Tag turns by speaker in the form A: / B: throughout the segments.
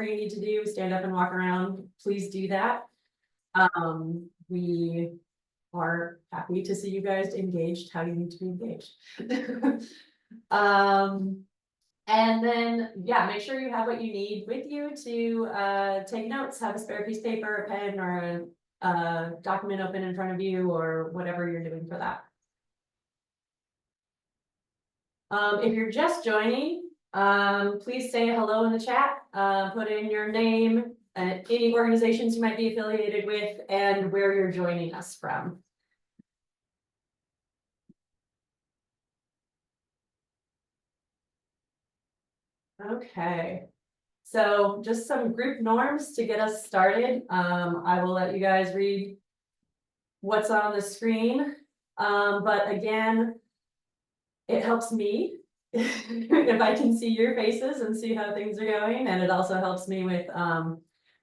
A: you need to do, stand up and walk around, please do that. We are happy to see you guys engaged how you need to be engaged. And then, yeah, make sure you have what you need with you to take notes, have a spare piece of paper, a pen, or a document open in front of you, or whatever you're doing for that. If you're just joining, please say hello in the chat, put in your name, any organizations you might be affiliated with, and where you're joining us from. Okay, so just some group norms to get us started. I will let you guys read what's on the screen. But again, it helps me if I can see your faces and see how things are going. And it also helps me with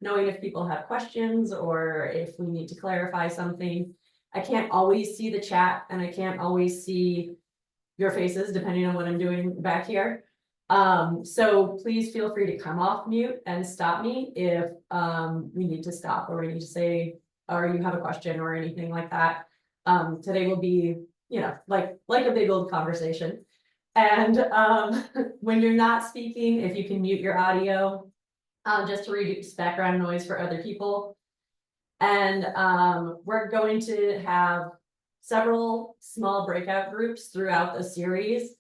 A: knowing if people have questions or if we need to clarify something. I can't always see the chat and I can't always see your faces depending on what I'm doing back here. So please feel free to come off mute and stop me if we need to stop or we need to say, or you have a question or anything like that. Today will be, you know, like a big old conversation. And when you're not speaking, if you can mute your audio, just to reduce background noise for other people. And we're going to have several small breakout groups throughout the series.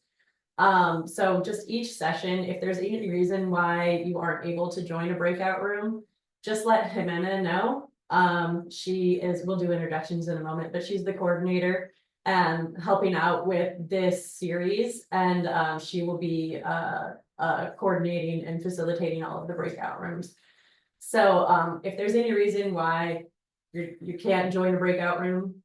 A: So just each session, if there's any reason why you aren't able to join a breakout room, just let Jimena know. We'll do introductions in a moment, but she's the coordinator and helping out with this series, and she will be coordinating and facilitating all of the breakout rooms. So if there's any reason why you can't join a breakout room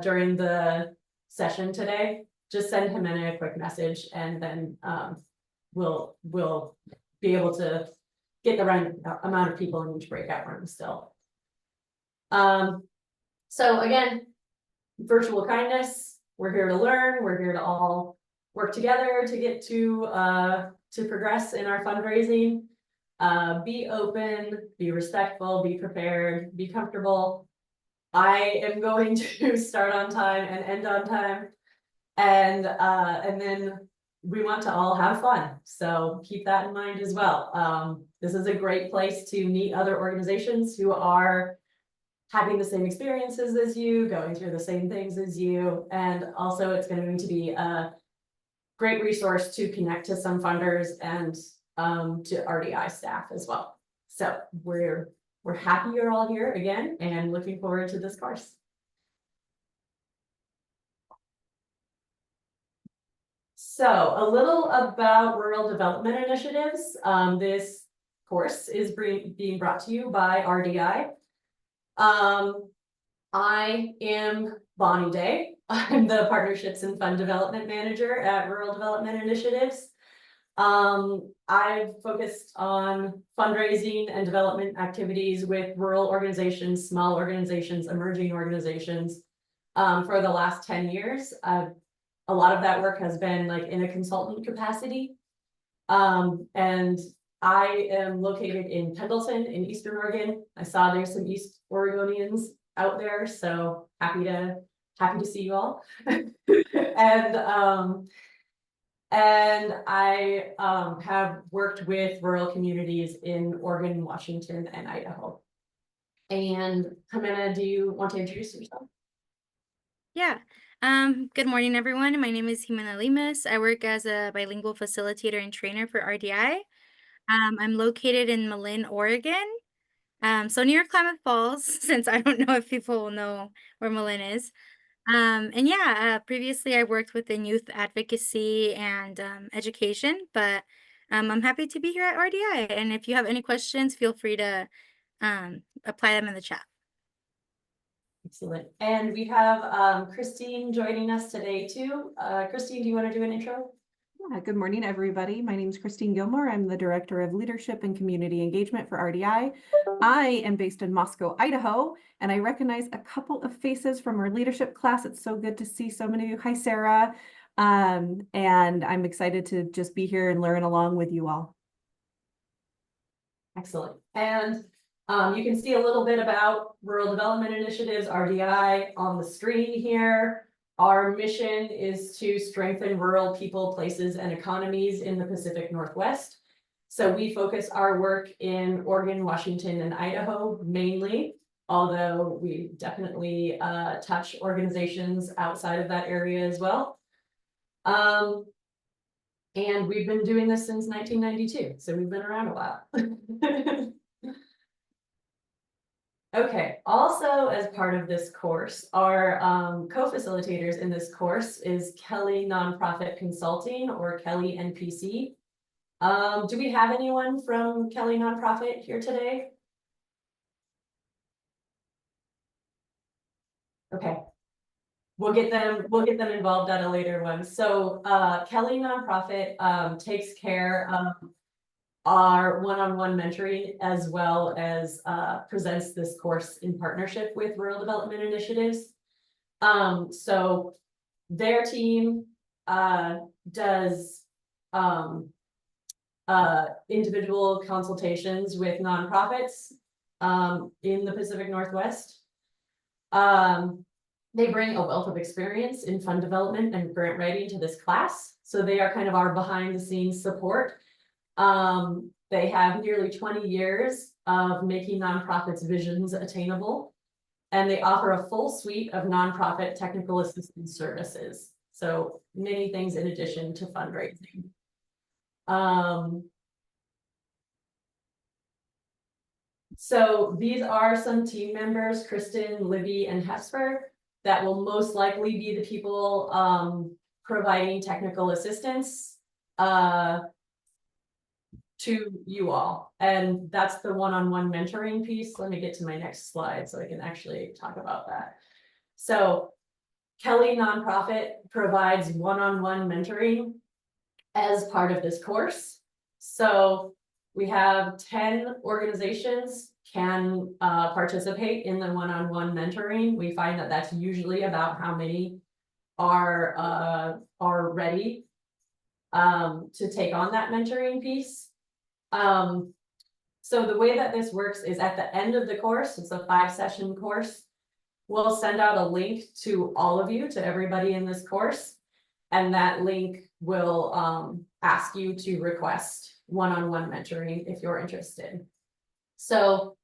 A: during the session today, just send Jimena a quick message, and then we'll be able to get the right amount of people in each breakout room still. So again, virtual kindness, we're here to learn, we're here to all work together to get to progress in our fundraising. Be open, be respectful, be prepared, be comfortable. I am going to start on time and end on time. And then we want to all have fun. So keep that in mind as well. This is a great place to meet other organizations who are having the same experiences as you, going through the same things as you. And also it's going to be a great resource to connect to some funders and to RDI staff as well. So we're happy you're all here again and looking forward to this course. So a little about rural development initiatives. This course is being brought to you by RDI. I am Bonnie Day. I'm the Partnerships and Fund Development Manager at Rural Development Initiatives. I've focused on fundraising and development activities with rural organizations, small organizations, emerging organizations for the last 10 years. A lot of that work has been like in a consultant capacity. And I am located in Pendleton in Eastern Oregon. I saw there's some East Oregonians out there, so happy to see you all. And I have worked with rural communities in Oregon, Washington, and Idaho. And Jimena, do you want to introduce yourself?
B: Yeah. Good morning, everyone. My name is Jimena Limas. I work as a bilingual facilitator and trainer for RDI. I'm located in Malin, Oregon. So near Klamath Falls, since I don't know if people will know where Malin is. And yeah, previously I worked within youth advocacy and education, but I'm happy to be here at RDI. And if you have any questions, feel free to apply them in the chat.
A: Excellent. And we have Christine joining us today too. Christine, do you want to do an intro?
C: Yeah, good morning, everybody. My name is Christine Gilmore. I'm the Director of Leadership and Community Engagement for RDI. I am based in Moscow, Idaho, and I recognize a couple of faces from our leadership class. It's so good to see so many of you. Hi, Sarah. And I'm excited to just be here and learn along with you all.
A: Excellent. And you can see a little bit about Rural Development Initiatives, RDI, on the screen here. Our mission is to strengthen rural people, places, and economies in the Pacific Northwest. So we focus our work in Oregon, Washington, and Idaho mainly, although we definitely touch organizations outside of that area as well. And we've been doing this since 1992, so we've been around a while. Okay, also as part of this course, our co-facilitators in this course is Kelly Nonprofit Consulting, or Kelly NPC. Do we have anyone from Kelly Nonprofit here today? Okay. We'll get them involved at a later one. So Kelly Nonprofit takes care of our one-on-one mentoring, as well as presents this course in partnership with Rural Development Initiatives. So their team does individual consultations with nonprofits in the Pacific Northwest. They bring a wealth of experience in fund development and grant writing to this class. So they are kind of our behind the scenes support. They have nearly 20 years of making nonprofits' visions attainable, and they offer a full suite of nonprofit technical assistance services. So many things in addition to fundraising. So these are some team members, Kristen, Libby, and Hesper, that will most likely be the people providing technical assistance to you all. And that's the one-on-one mentoring piece. Let me get to my next slide so I can actually talk about that. So Kelly Nonprofit provides one-on-one mentoring as part of this course. So we have 10 organizations can participate in the one-on-one mentoring. We find that that's usually about how many are ready to take on that mentoring piece. So the way that this works is at the end of the course, it's a 5-session course. We'll send out a link to all of you, to everybody in this course. And that link will ask you to request one-on-one mentoring if you're interested. So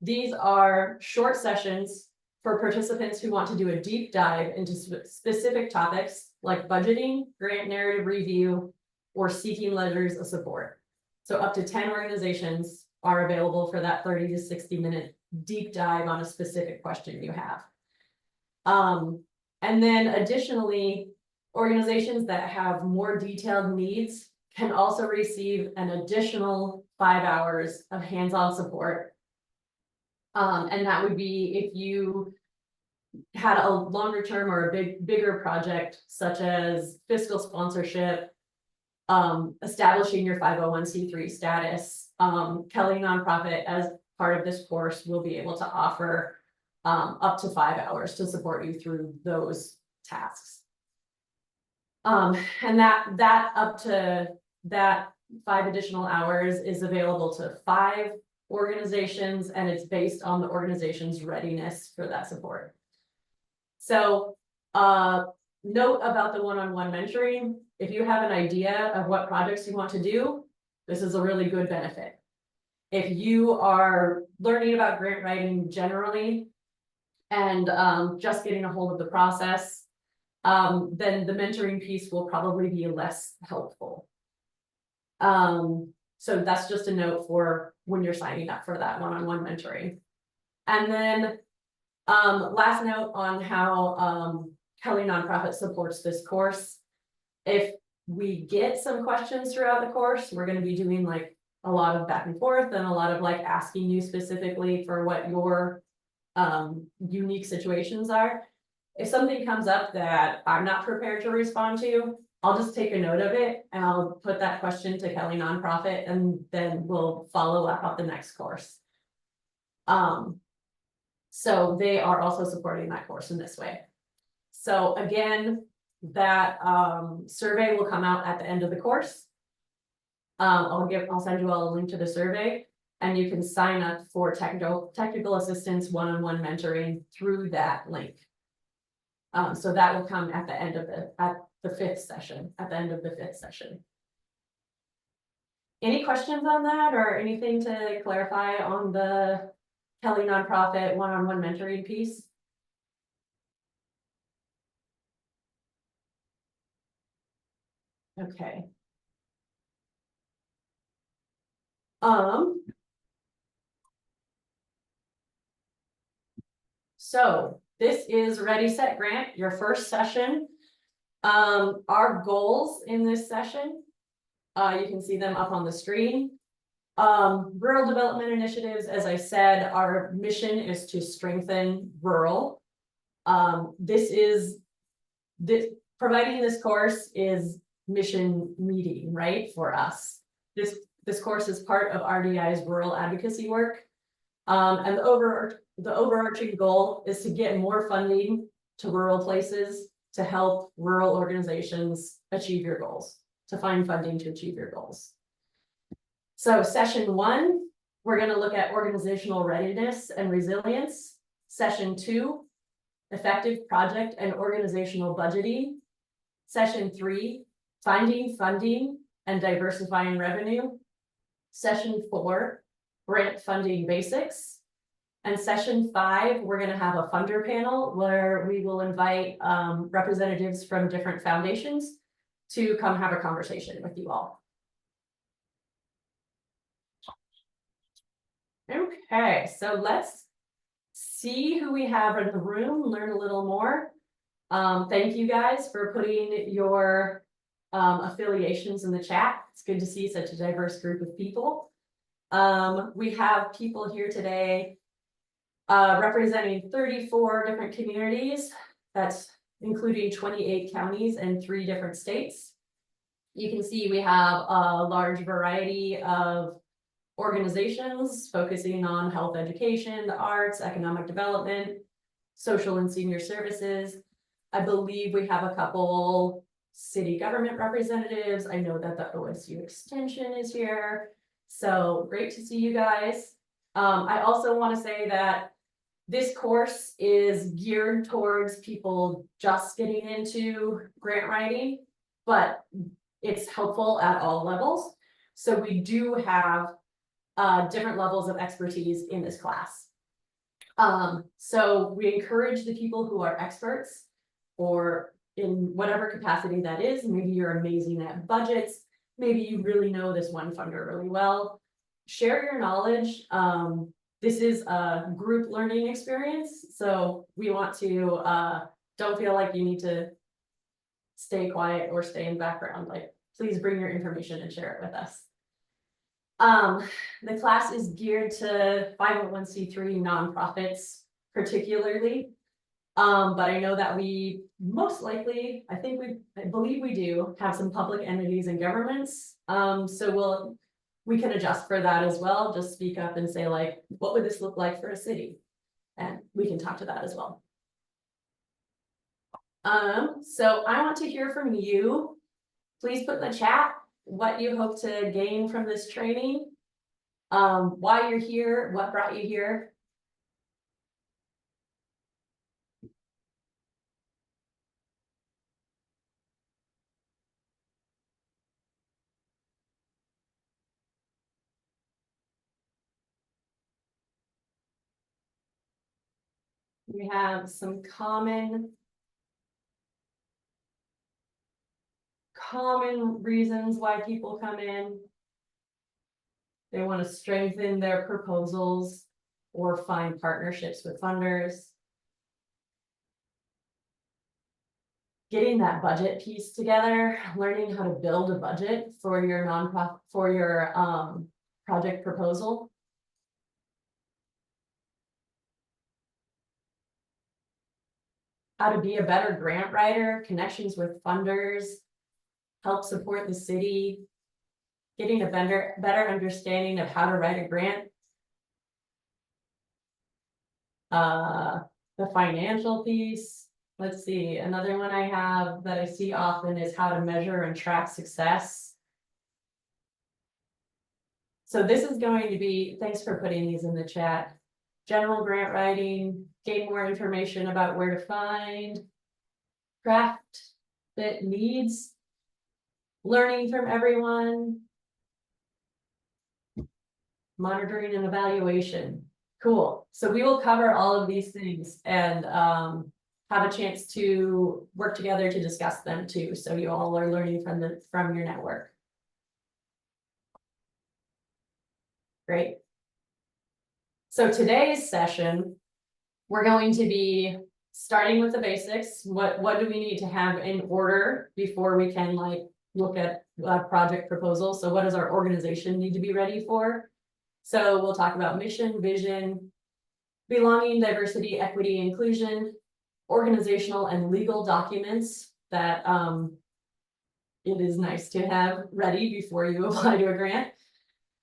A: these are short sessions for participants who want to do a deep dive into specific topics like budgeting, grant narrative review, or seeking letters of support. So up to 10 organizations are available for that 30 to 60 minute deep dive on a specific question you have. And then additionally, organizations that have more detailed needs can also receive an additional 5 hours of hands-on support. And that would be if you had a longer term or a bigger project, such as fiscal sponsorship, establishing your 501c3 status. Kelly Nonprofit, as part of this course, will be able to offer up to 5 hours to support you through those tasks. And that up to that 5 additional hours is available to 5 organizations, and it's based on the organization's readiness for that support. So note about the one-on-one mentoring. If you have an idea of what projects you want to do, this is a really good benefit. If you are learning about grant writing generally and just getting a hold of the process, then the mentoring piece will probably be less helpful. So that's just a note for when you're signing up for that one-on-one mentoring. And then last note on how Kelly Nonprofit supports this course. If we get some questions throughout the course, we're going to be doing like a lot of back and forth and a lot of like asking you specifically for what your unique situations are. If something comes up that I'm not prepared to respond to, I'll just take a note of it and I'll put that question to Kelly Nonprofit, and then we'll follow up on the next course. So they are also supporting that course in this way. So again, that survey will come out at the end of the course. I'll send you all a link to the survey. And you can sign up for technical assistance, one-on-one mentoring through that link. So that will come at the end of the fifth session, at the end of the fifth session. Any questions on that or anything to clarify on the Kelly nonprofit one-on-one mentoring piece? Okay. So this is Ready, Set, Grant, your first session. Our goals in this session, you can see them up on the screen. Rural development initiatives, as I said, our mission is to strengthen rural. Providing this course is mission meeting, right, for us. This course is part of RDI's rural advocacy work. And the overarching goal is to get more funding to rural places to help rural organizations achieve your goals, to find funding to achieve your goals. So session 1, we're going to look at organizational readiness and resilience. Session 2, effective project and organizational budgeting. Session 3, finding funding and diversifying revenue. Session 4, grant funding basics. And session 5, we're going to have a funder panel where we will invite representatives from different foundations to come have a conversation with you all. Okay, so let's see who we have in the room, learn a little more. Thank you guys for putting your affiliations in the chat. It's good to see such a diverse group of people. We have people here today representing 34 different communities. That's including 28 counties and 3 different states. You can see we have a large variety of organizations focusing on health education, the arts, economic development, social and senior services. I believe we have a couple city government representatives. I know that the OSU Extension is here. So great to see you guys. I also want to say that this course is geared towards people just getting into grant writing, but it's helpful at all levels. So we do have different levels of expertise in this class. So we encourage the people who are experts, or in whatever capacity that is. Maybe you're amazing at budgets. Maybe you really know this one funder really well. Share your knowledge. This is a group learning experience. So we want to, don't feel like you need to stay quiet or stay in background. Like, please bring your information and share it with us. The class is geared to 501c3 nonprofits particularly. But I know that we most likely, I believe we do have some public entities and governments. So we can adjust for that as well. Just speak up and say, like, what would this look like for a city? And we can talk to that as well. So I want to hear from you. Please put in the chat what you hope to gain from this training, why you're here, what brought you here. We have some common reasons why people come in. They want to strengthen their proposals or find partnerships with funders. Getting that budget piece together, learning how to build a budget for your nonprofit, for your project proposal. How to be a better grant writer, connections with funders, help support the city, getting a better understanding of how to write a grant. The financial piece. Let's see, another one I have that I see often is how to measure and track success. So this is going to be, thanks for putting these in the chat. General grant writing, gain more information about where to find. Craft that needs. Learning from everyone. Monitoring and evaluation. Cool. So we will cover all of these things and have a chance to work together to discuss them too. So you all are learning from your network. Great. So today's session, we're going to be starting with the basics. What do we need to have in order before we can like look at a project proposal? So what does our organization need to be ready for? So we'll talk about mission, vision, belonging, diversity, equity, inclusion, organizational and legal documents that it is nice to have ready before you apply to a grant.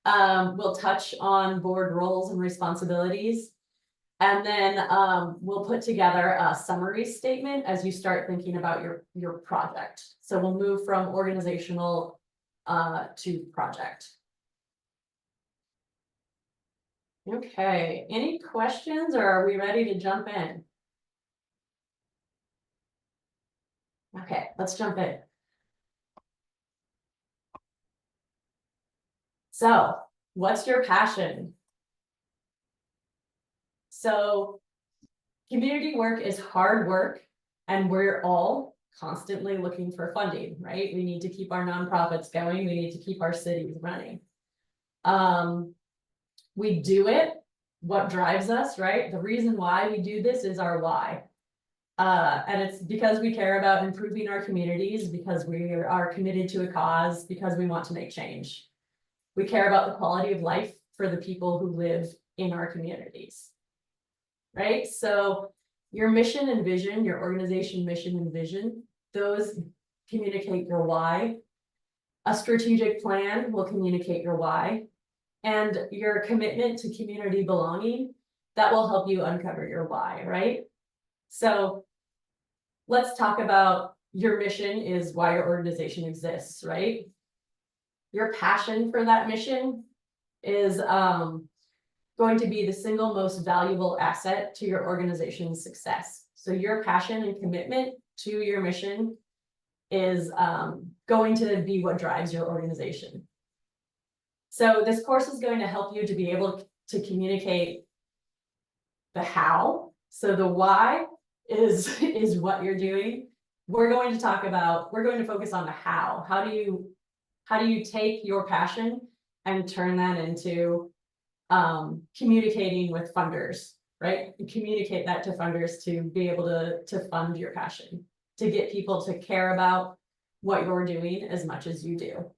A: We'll touch on board roles and responsibilities. And then we'll put together a summary statement as you start thinking about your project. So we'll move from organizational to project. Okay, any questions or are we ready to jump in? Okay, let's jump in. So, what's your passion? So, community work is hard work and we're all constantly looking for funding, right? We need to keep our nonprofits going. We need to keep our cities running. We do it, what drives us, right? The reason why we do this is our why. And it's because we care about improving our communities, because we are committed to a cause, because we want to make change. We care about the quality of life for the people who live in our communities. Right? So your mission and vision, your organization mission and vision, those communicate your why. A strategic plan will communicate your why. And your commitment to community belonging, that will help you uncover your why, right? So let's talk about your mission is why your organization exists, right? Your passion for that mission is going to be the single most valuable asset to your organization's success. So your passion and commitment to your mission is going to be what drives your organization. So this course is going to help you to be able to communicate the how. So the why is what you're doing. We're going to focus on the how. How do you take your passion and turn that into communicating with funders, right? Communicate that to funders to be able to fund your passion, to get people to care about what you're doing as much as you do.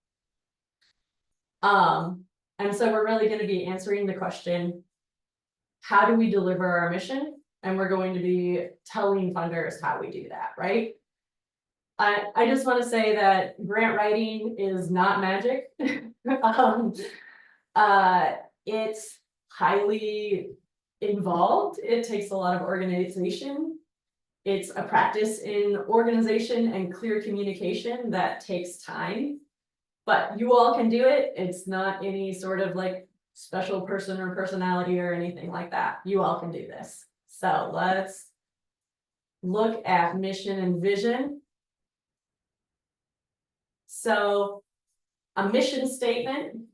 A: And so we're really going to be answering the question, how do we deliver our mission? And we're going to be telling funders how we do that, right? I just want to say that grant writing is not magic. It's highly involved. It takes a lot of organization. It's a practice in organization and clear communication that takes time. But you all can do it. It's not any sort of like special person or personality or anything like that. You all can do this. So let's look at mission and vision. So a mission statement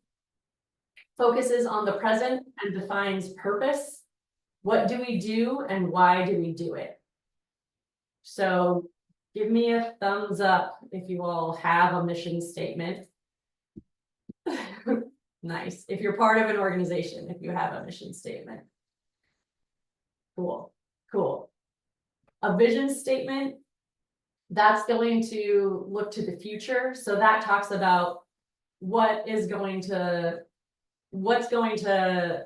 A: focuses on the present and defines purpose. What do we do and why do we do it? So give me a thumbs up if you all have a mission statement. Nice. If you're part of an organization, if you have a mission statement. Cool, cool. A vision statement, that's going to look to the future. So that talks about what's going to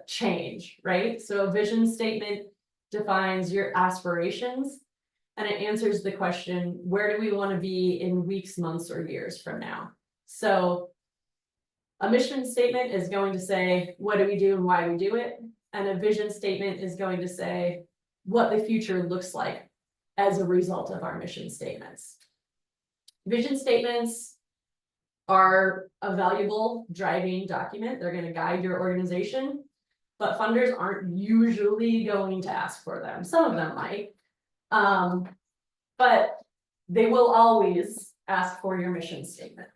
A: change, right? So a vision statement defines your aspirations and it answers the question, where do we want to be in weeks, months, or years from now? So a mission statement is going to say, what do we do and why we do it? And a vision statement is going to say what the future looks like as a result of our mission statements. Vision statements are a valuable driving document. They're gonna guide your organization. But funders aren't usually going to ask for them. Some of them might. But they will always ask for your mission statement.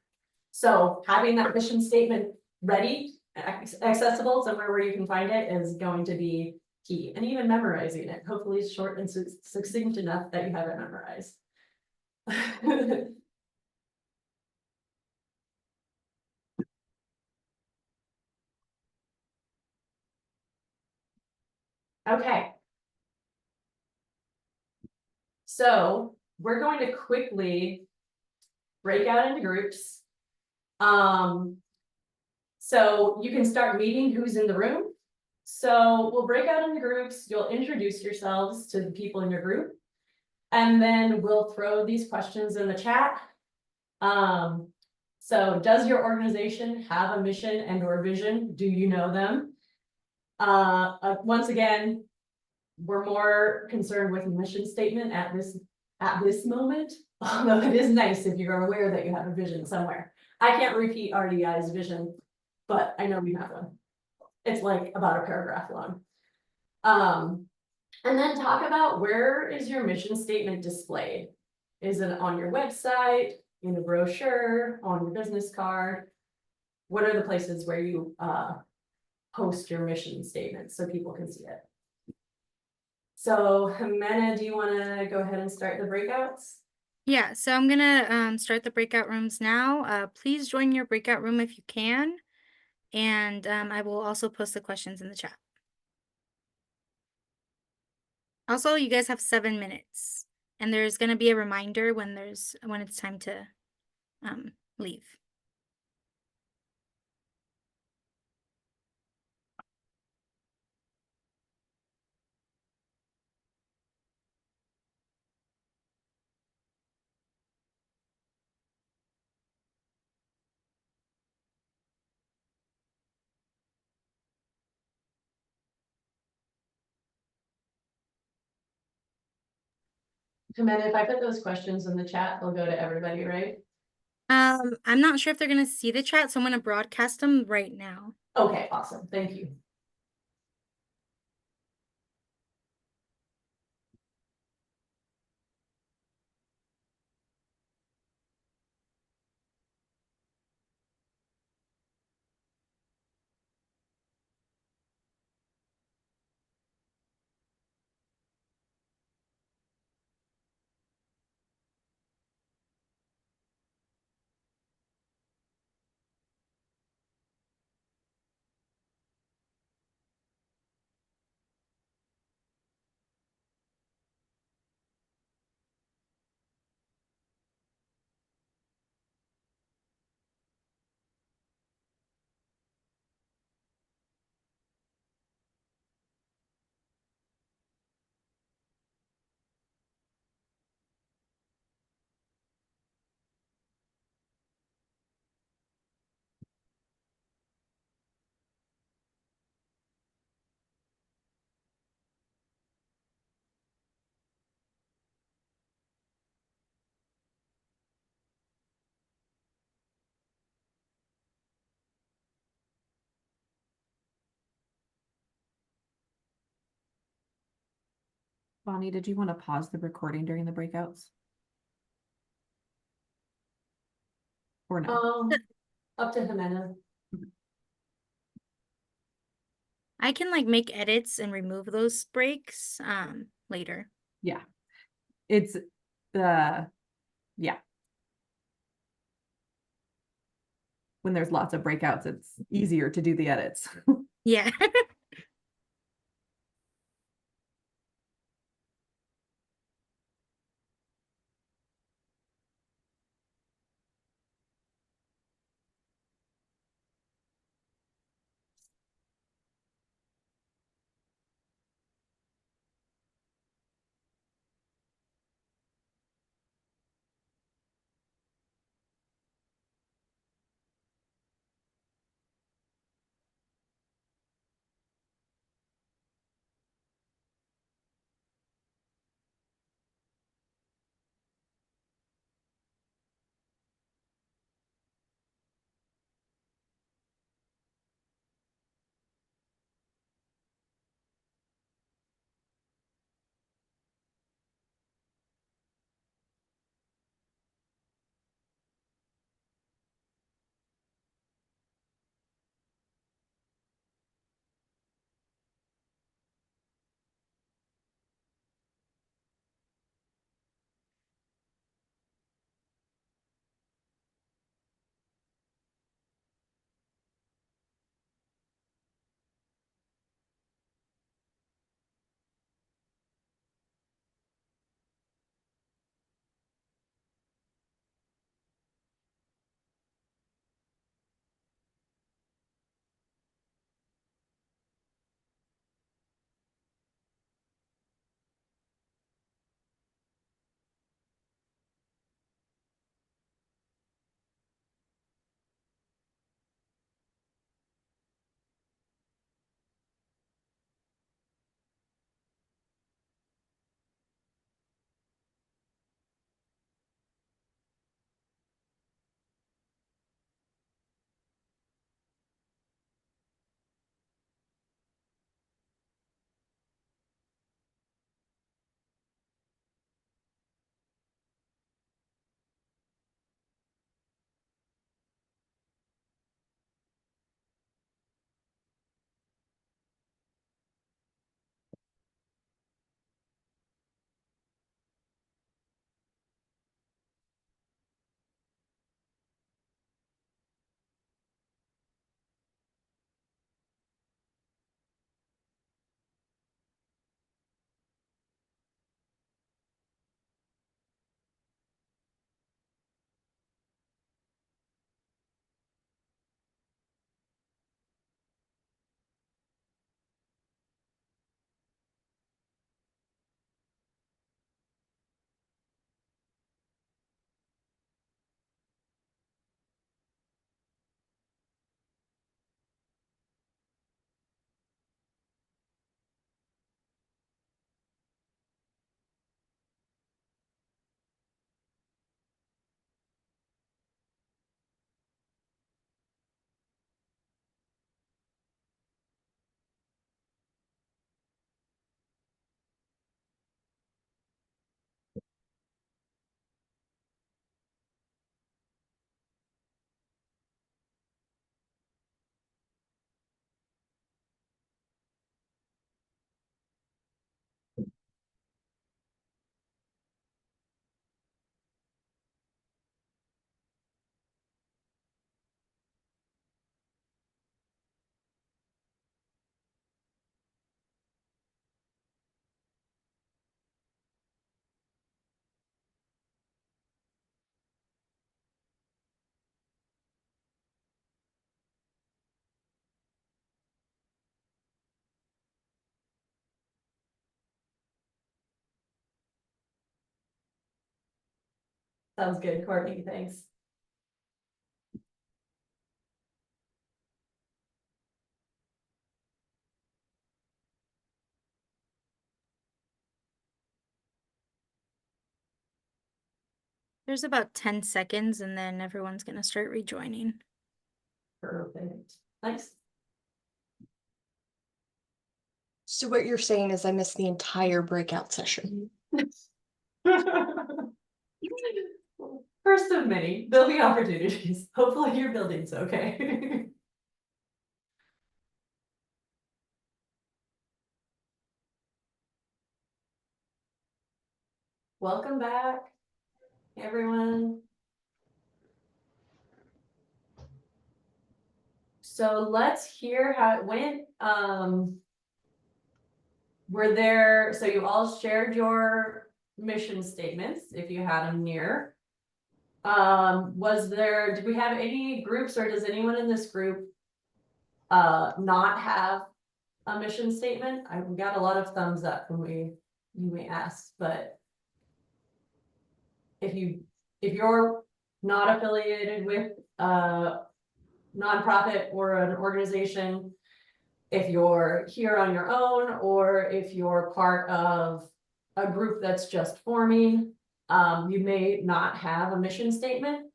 A: So having that mission statement ready, accessible somewhere where you can find it is going to be key. And even memorizing it, hopefully it's short and succinct enough that you have it memorized. Okay. So we're going to quickly break out into groups. So you can start meeting who's in the room. So we'll break out into groups. You'll introduce yourselves to the people in your group. And then we'll throw these questions in the chat. So does your organization have a mission and or vision? Do you know them? Once again, we're more concerned with mission statement at this moment, although it is nice if you're aware that you have a vision somewhere. I can't repeat RDI's vision, but I know we have one. It's like about a paragraph long. And then talk about, where is your mission statement displayed? Is it on your website, in a brochure, on your business card? What are the places where you post your mission statement so people can see it? So Jimena, do you want to go ahead and start the breakouts?
B: Yeah, so I'm gonna start the breakout rooms now. Please join your breakout room if you can. And I will also post the questions in the chat. Also, you guys have 7 minutes, and there's gonna be a reminder when it's time to leave.
A: Jimena, if I put those questions in the chat, they'll go to everybody, right?
B: I'm not sure if they're gonna see the chat, so I'm gonna broadcast them right now.
A: Okay, awesome, thank you.
C: Bonnie, did you want to pause the recording during the breakouts? Or no?
A: Up to Jimena.
B: I can like make edits and remove those breaks later.
C: Yeah. It's yeah. When there's lots of breakouts, it's easier to do the edits.
B: Yeah.
A: Sounds good, Courtney, thanks.
B: There's about 10 seconds and then everyone's gonna start rejoining.
A: Perfect, nice.
D: So what you're saying is I missed the entire breakout session.
A: First of many, there'll be opportunities. Hopefully your building's okay. Welcome back, everyone. So let's hear how it went. Were there, so you all shared your mission statements, if you had them near. Did we have any groups, or does anyone in this group not have a mission statement? We got a lot of thumbs up when we asked, but if you're not affiliated with a nonprofit or an organization, if you're here on your own, or if you're part of a group that's just forming, you may not have a mission statement.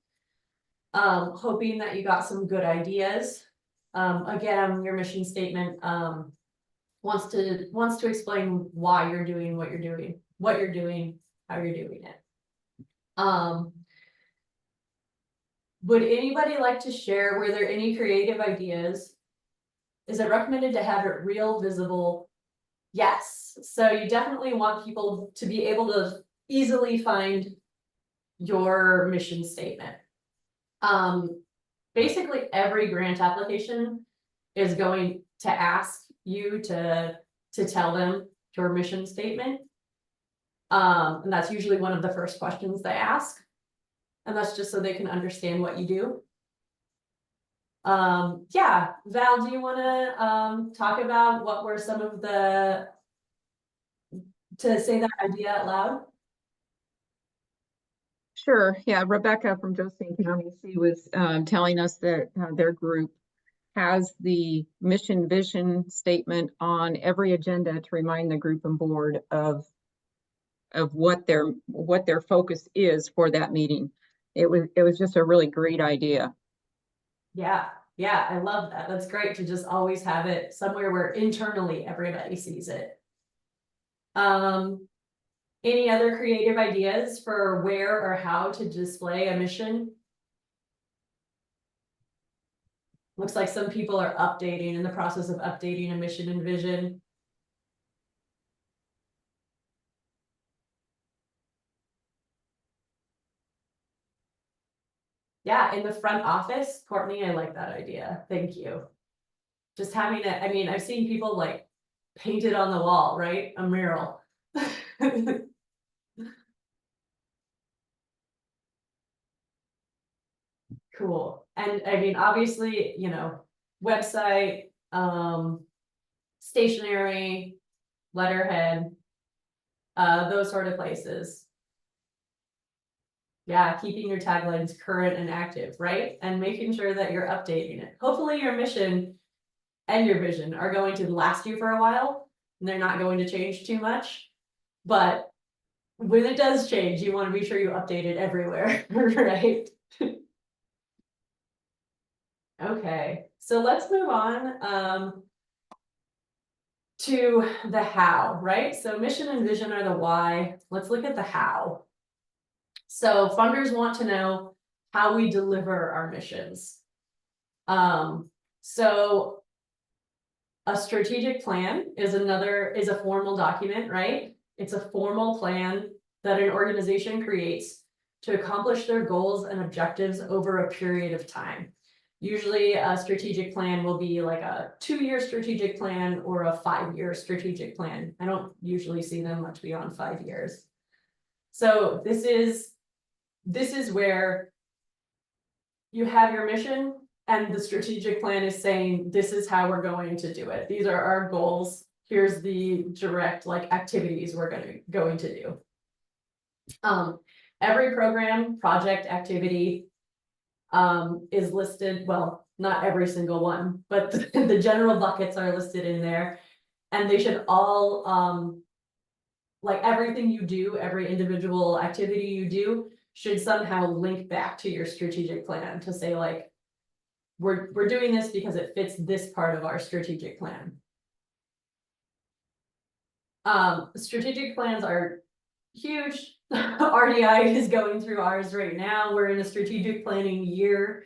A: Hoping that you got some good ideas. Again, your mission statement wants to explain why you're doing what you're doing, how you're doing it. Would anybody like to share, were there any creative ideas? Is it recommended to have it real visible? Yes, so you definitely want people to be able to easily find your mission statement. Basically every grant application is going to ask you to tell them your mission statement. And that's usually one of the first questions they ask. And that's just so they can understand what you do. Yeah, Val, do you want to talk about what were some of to say that idea out loud?
E: Sure. Yeah, Rebecca from Josephine County, she was telling us that their group has the mission vision statement on every agenda to remind the group and board of what their focus is for that meeting. It was just a really great idea.
A: Yeah, I love that. That's great to just always have it somewhere where internally everybody sees it. Any other creative ideas for where or how to display a mission? Looks like some people are in the process of updating a mission and vision. Yeah, in the front office, Courtney, I like that idea. Thank you. Just having it, I mean, I've seen people like paint it on the wall, right? A mural. Cool. And I mean, obviously, website, stationery, letterhead, those sort of places. Yeah, keeping your taglines current and active, right? And making sure that you're updating it. Hopefully your mission and your vision are going to last you for a while, and they're not going to change too much. But when it does change, you want to be sure you update it everywhere, right? Okay, so let's move on to the how, right? So mission and vision are the why. Let's look at the how. So funders want to know how we deliver our missions. So a strategic plan is a formal document, right? It's a formal plan that an organization creates to accomplish their goals and objectives over a period of time. Usually a strategic plan will be like a 2-year strategic plan or a 5-year strategic plan. I don't usually see them much beyond 5 years. So this is where you have your mission and the strategic plan is saying, this is how we're going to do it. These are our goals. Here's the direct activities we're going to do. Every program, project, activity is listed, well, not every single one, but the general buckets are listed in there. And they should all, like everything you do, every individual activity you do should somehow link back to your strategic plan to say like, we're doing this because it fits this part of our strategic plan. Strategic plans are huge. RDI is going through ours right now. We're in a strategic planning year.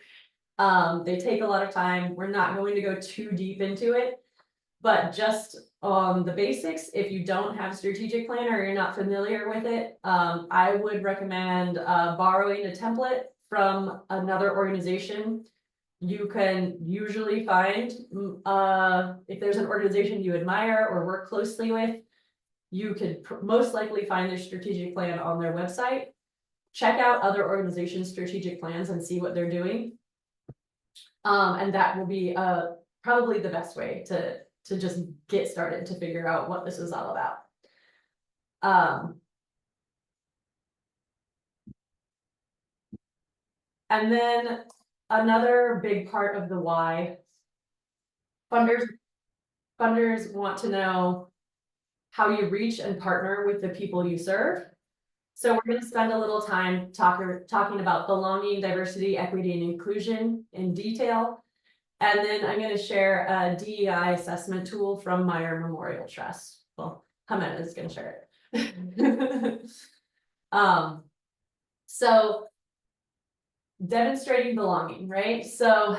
A: They take a lot of time. We're not going to go too deep into it. But just on the basics, if you don't have a strategic plan or you're not familiar with it, I would recommend borrowing a template from another organization. You can usually find, if there's an organization you admire or work closely with, you could most likely find their strategic plan on their website. Check out other organizations' strategic plans and see what they're doing. And that will be probably the best way to just get started to figure out what this is all about. And then another big part of the why, funders want to know how you reach and partner with the people you serve. So we're going to spend a little time talking about belonging, diversity, equity, and inclusion in detail. And then I'm going to share a DEI assessment tool from Meyer Memorial Trust. Well, Jimena is going to share it. So demonstrating belonging, right? So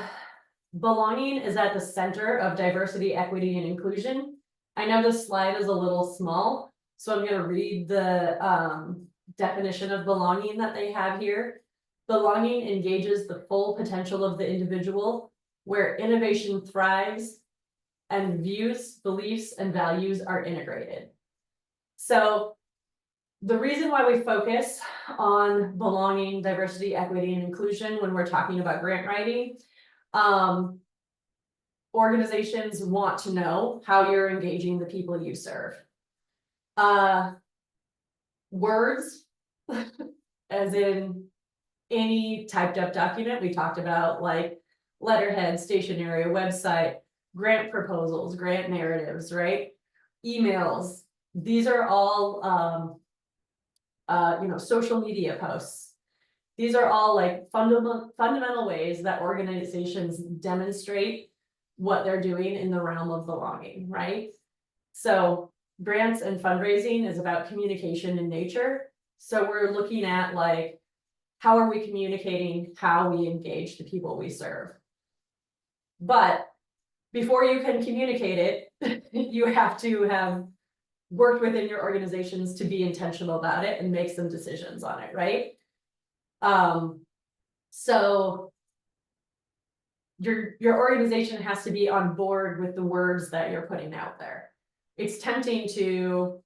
A: belonging is at the center of diversity, equity, and inclusion. I know this slide is a little small, so I'm going to read the definition of belonging that they have here. Belonging engages the full potential of the individual, where innovation thrives and views, beliefs, and values are integrated. So the reason why we focus on belonging, diversity, equity, and inclusion when we're talking about grant writing, organizations want to know how you're engaging the people you serve. Words, as in any typed up document, we talked about like letterhead, stationery, website, grant proposals, grant narratives, right? Emails, these are all social media posts. These are all like fundamental ways that organizations demonstrate what they're doing in the realm of belonging, right? So grants and fundraising is about communication in nature. So we're looking at like, how are we communicating how we engage the people we serve? But before you can communicate it, you have to have worked within your organizations to be intentional about it and make some decisions on it, right? So your organization has to be on board with the words that you're putting out there. It's tempting to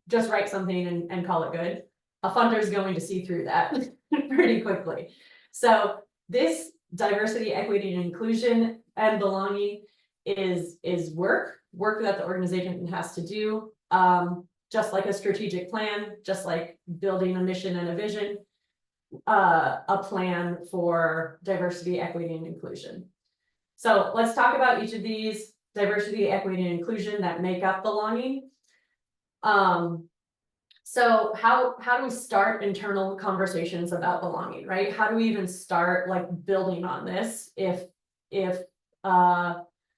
A: just write something and call it good. A funder is going to see through that pretty quickly. So this diversity, equity, and inclusion and belonging is work that the organization has to do. Just like a strategic plan, just like building a mission and a vision, a plan for diversity, equity, and inclusion. So let's talk about each of these: diversity, equity, and inclusion that make up belonging. So how do we start internal conversations about belonging, right? How do we even start like building on this if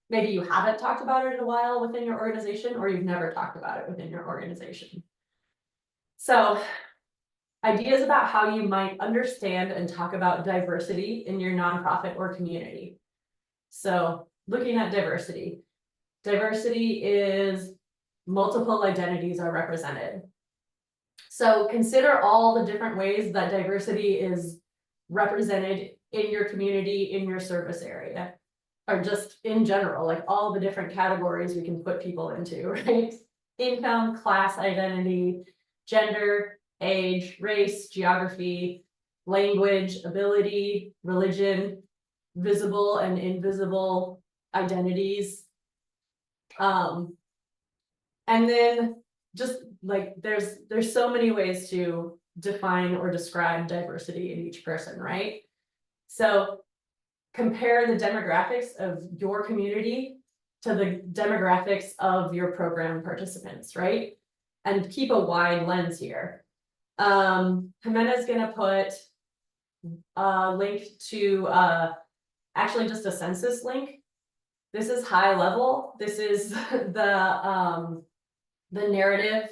A: maybe you haven't talked about it in a while within your organization, or you've never talked about it within your organization? So ideas about how you might understand and talk about diversity in your nonprofit or community. So looking at diversity. Diversity is multiple identities are represented. So consider all the different ways that diversity is represented in your community, in your service area, or just in general, like all the different categories we can put people into, right? Income, class identity, gender, age, race, geography, language, ability, religion, visible and invisible identities. And then just like, there's so many ways to define or describe diversity in each person, right? So compare the demographics of your community to the demographics of your program participants, right? And keep a wide lens here. Jimena's gonna put a link to, actually just a census link. This is high level. This is the narrative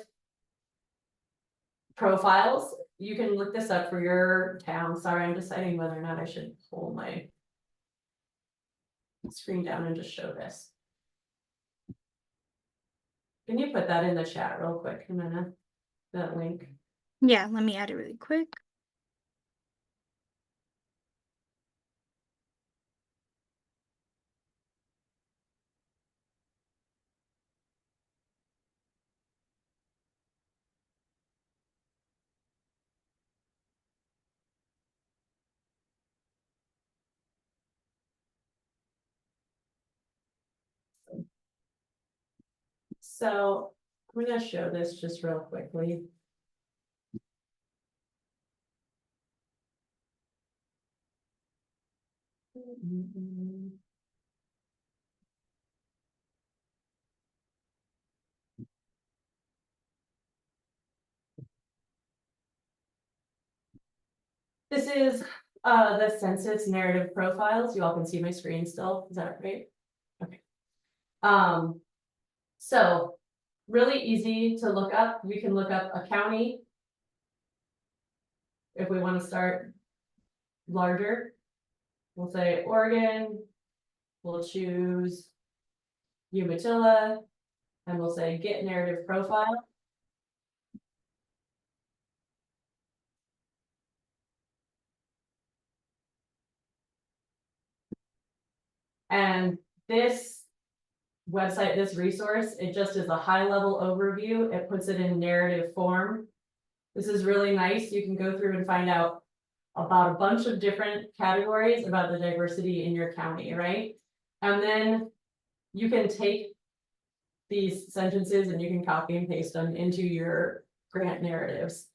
A: profiles. You can look this up for your town. Sorry, I'm deciding whether or not I should pull my screen down and just show this. Can you put that in the chat real quick, Jimena? That link.
B: Yeah, let me add it really quick.
A: So I'm gonna show this just real quickly. This is the census narrative profiles. You all can see my screen still. Is that right? Okay. So really easy to look up. We can look up a county. If we want to start larger, we'll say Oregon. We'll choose Umatilla, and we'll say get narrative profile. And this website, this resource, it just is a high level overview. It puts it in narrative form. This is really nice. You can go through and find out about a bunch of different categories about the diversity in your county, right? And then you can take these sentences and you can copy and paste them into your grant narratives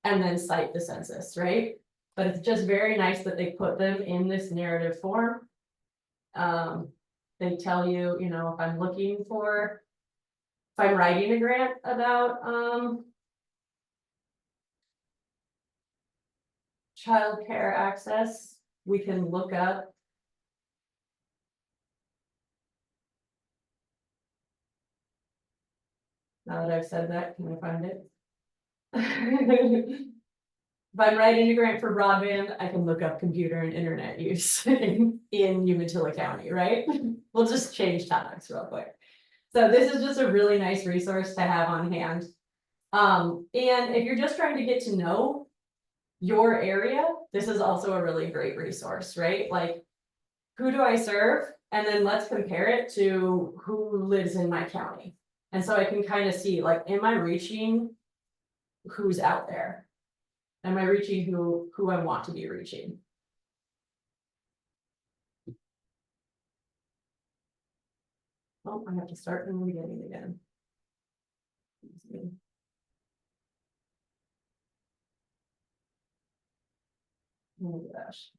A: and then cite the census, right? But it's just very nice that they put them in this narrative form. They tell you, you know, if I'm writing a grant about, childcare access, we can look up. Now that I've said that, can I find it? If I'm writing a grant for broadband, I can look up computer and internet use in Umatilla County, right? We'll just change topics real quick. So this is just a really nice resource to have on hand. And if you're just trying to get to know your area, this is also a really great resource, right? Like, who do I serve? And then let's compare it to who lives in my county. And so I can kind of see, like, am I reaching who's out there? Am I reaching who I want to be reaching? Oh, I have to start from the beginning again. Oh gosh.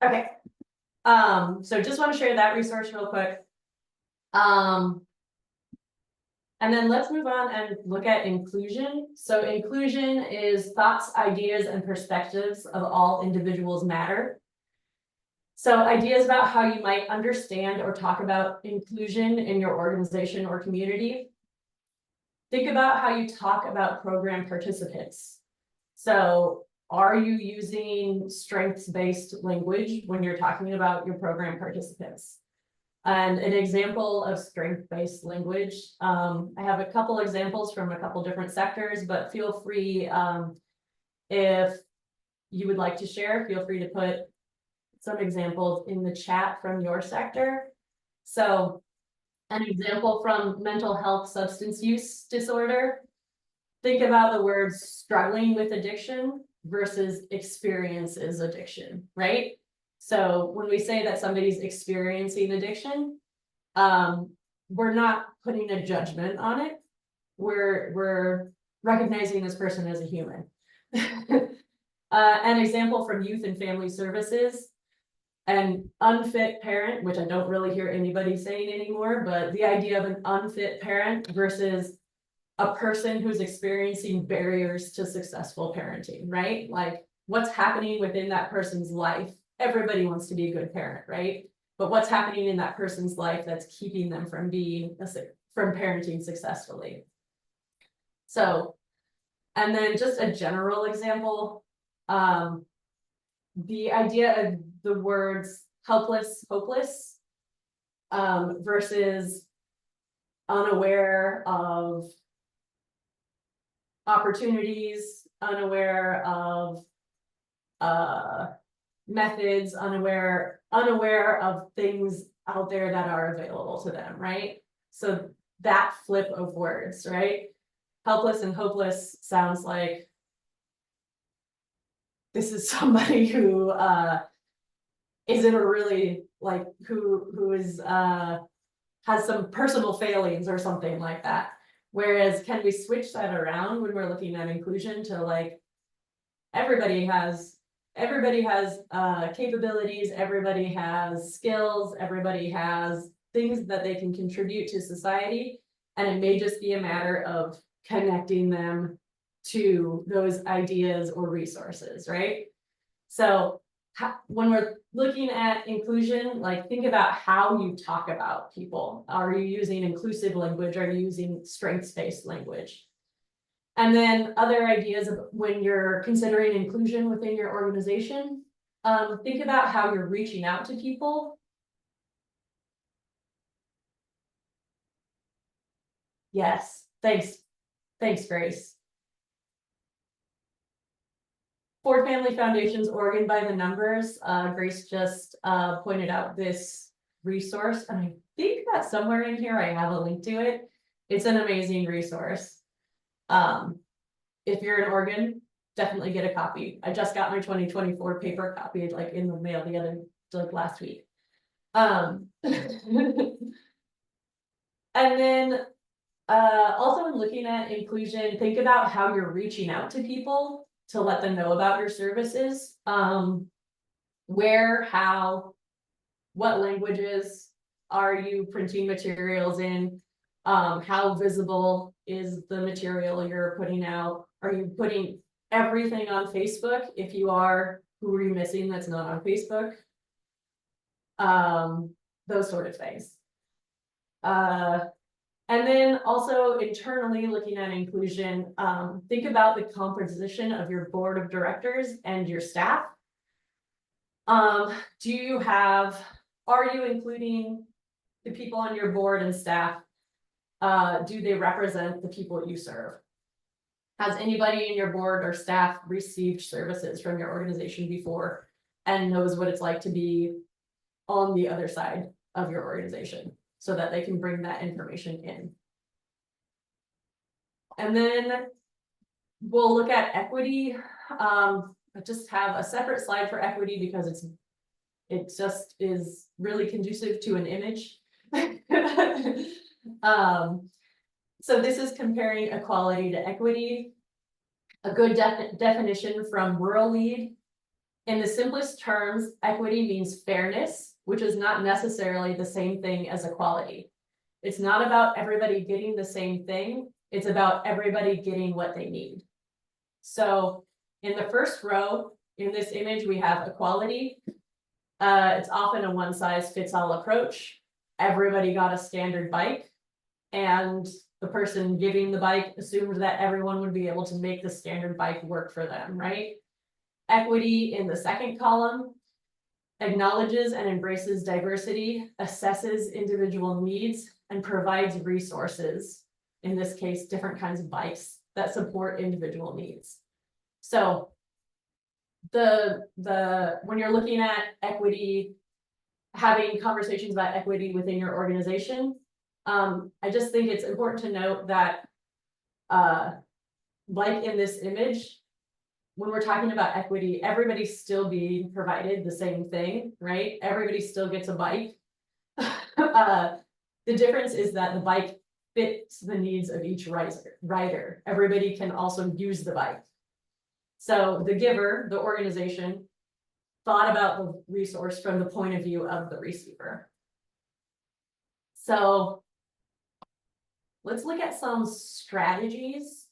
A: Okay. So just want to share that resource real quick. And then let's move on and look at inclusion. So inclusion is thoughts, ideas, and perspectives of all individuals matter. So ideas about how you might understand or talk about inclusion in your organization or community. Think about how you talk about program participants. So are you using strengths-based language when you're talking about your program participants? And an example of strength-based language, I have a couple examples from a couple different sectors, but feel free, if you would like to share, feel free to put some examples in the chat from your sector. So an example from mental health substance use disorder. Think about the words struggling with addiction versus experiences addiction, right? So when we say that somebody's experiencing addiction, we're not putting a judgment on it. We're recognizing this person as a human. An example from Youth and Family Services. An unfit parent, which I don't really hear anybody saying anymore, but the idea of an unfit parent versus a person who's experiencing barriers to successful parenting, right? Like what's happening within that person's life. Everybody wants to be a good parent, right? But what's happening in that person's life that's keeping them from from parenting successfully. So, and then just a general example, the idea of the words helpless, hopeless, versus unaware of opportunities, unaware of methods, unaware of things out there that are available to them, right? So that flip of words, right? Helpless and hopeless sounds like this is somebody who is in a really like who is has some personal failings or something like that. Whereas can we switch that around when we're looking at inclusion to like everybody has capabilities, everybody has skills, everybody has things that they can contribute to society, and it may just be a matter of connecting them to those ideas or resources, right? So when we're looking at inclusion, like think about how you talk about people. Are you using inclusive language? Are you using strengths-based language? And then other ideas of when you're considering inclusion within your organization, think about how you're reaching out to people. Yes, thanks, Grace. Ford Family Foundation's Oregon by the Numbers. Grace just pointed out this resource, and I think that somewhere in here I have a link to it. It's an amazing resource. If you're in Oregon, definitely get a copy. I just got my 2024 paper copy like in the mail last week. And then also in looking at inclusion, think about how you're reaching out to people to let them know about your services. Where, how, what languages are you printing materials in? How visible is the material you're putting out? Are you putting everything on Facebook? If you are, who are you missing that's not on Facebook? Those sort of things. And then also internally looking at inclusion, think about the composition of your board of directors and your staff. Are you including the people on your board and staff? Do they represent the people you serve? Has anybody in your board or staff received services from your organization before and knows what it's like to be on the other side of your organization so that they can bring that information in? And then we'll look at equity. I just have a separate slide for equity because it just is really conducive to an image. So this is comparing equality to equity. A good definition from Rural Lead. In the simplest terms, equity means fairness, which is not necessarily the same thing as equality. It's not about everybody getting the same thing. It's about everybody getting what they need. So in the first row, in this image, we have equality. It's often a one-size-fits-all approach. Everybody got a standard bike, and the person giving the bike assumed that everyone would be able to make the standard bike work for them, right? Equity in the second column acknowledges and embraces diversity, assesses individual needs, and provides resources, in this case, different kinds of bikes that support individual needs. So when you're looking at equity, having conversations about equity within your organization, I just think it's important to note that like in this image, when we're talking about equity, everybody's still being provided the same thing, right? Everybody still gets a bike. The difference is that the bike fits the needs of each rider. Everybody can also use the bike. So the giver, the organization, thought about the resource from the point of view of the receiver. So let's look at some strategies.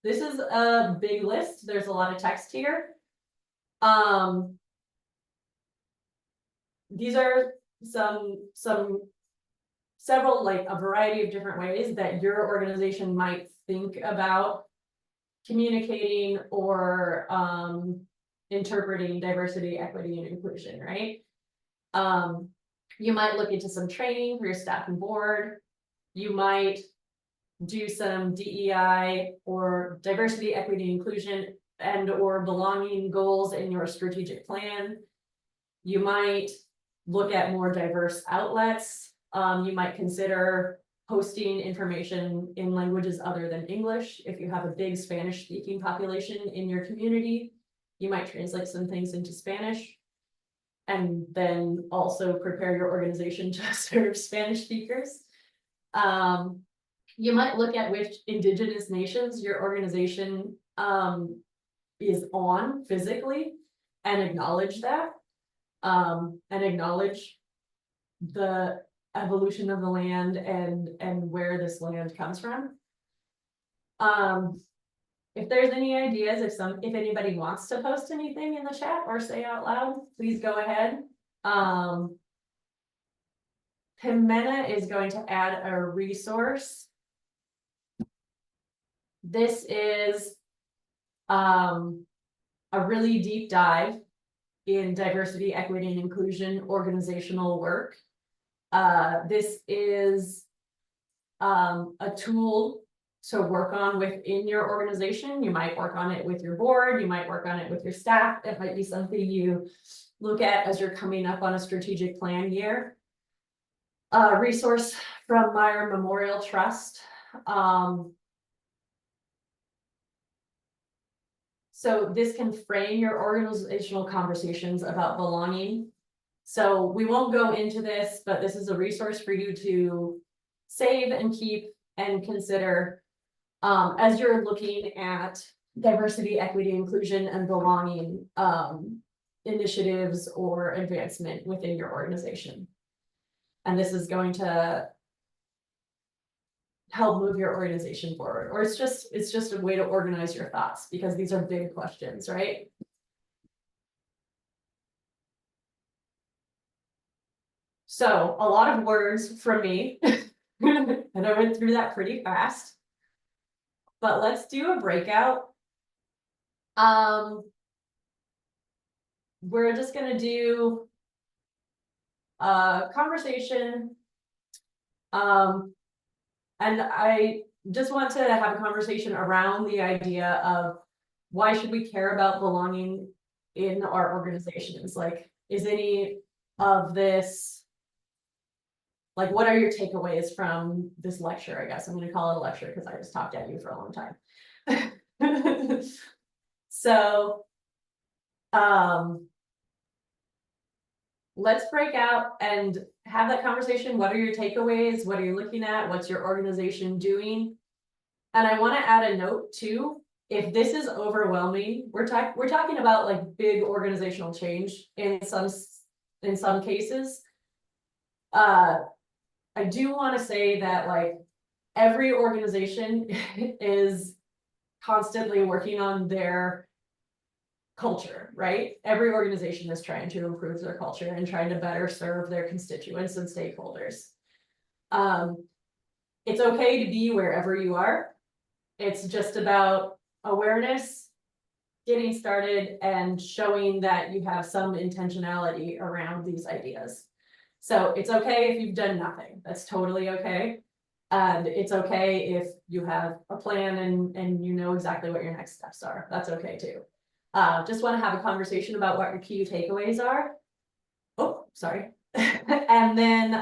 A: This is a big list. There's a lot of text here. These are several, like a variety of different ways that your organization might think about communicating or interpreting diversity, equity, and inclusion, right? You might look into some training for your staff and board. You might do some DEI or diversity, equity, inclusion, and or belonging goals in your strategic plan. You might look at more diverse outlets. You might consider posting information in languages other than English. If you have a big Spanish speaking population in your community, you might translate some things into Spanish. And then also prepare your organization to serve Spanish speakers. You might look at which indigenous nations your organization is on physically and acknowledge that. And acknowledge the evolution of the land and where this land comes from. If there's any ideas, if anybody wants to post anything in the chat or say out loud, please go ahead. Jimena is going to add a resource. This is a really deep dive in diversity, equity, and inclusion organizational work. This is a tool to work on within your organization. You might work on it with your board, you might work on it with your staff. It might be something you look at as you're coming up on a strategic plan year. A resource from Meyer Memorial Trust. So this can frame your organizational conversations about belonging. So we won't go into this, but this is a resource for you to save and keep and consider as you're looking at diversity, equity, inclusion, and belonging initiatives or advancement within your organization. And this is going to help move your organization forward, or it's just a way to organize your thoughts, because these are big questions, right? So a lot of words from me, and I went through that pretty fast, but let's do a breakout. We're just gonna do a conversation. And I just want to have a conversation around the idea of why should we care about belonging in our organizations? Like, is any of this, like, what are your takeaways from this lecture? I guess I'm going to call it a lecture because I just talked at you for a long time. So, let's break out and have that conversation. What are your takeaways? What are you looking at? What's your organization doing? And I want to add a note too. If this is overwhelming, we're talking about like big organizational change in some cases. I do want to say that like every organization is constantly working on their culture, right? Every organization is trying to improve their culture and trying to better serve their constituents and stakeholders. It's okay to be wherever you are. It's just about awareness, getting started, and showing that you have some intentionality around these ideas. So it's okay if you've done nothing. That's totally okay. And it's okay if you have a plan and you know exactly what your next steps are. That's okay too. Just want to have a conversation about what your key takeaways are. Oh, sorry. And then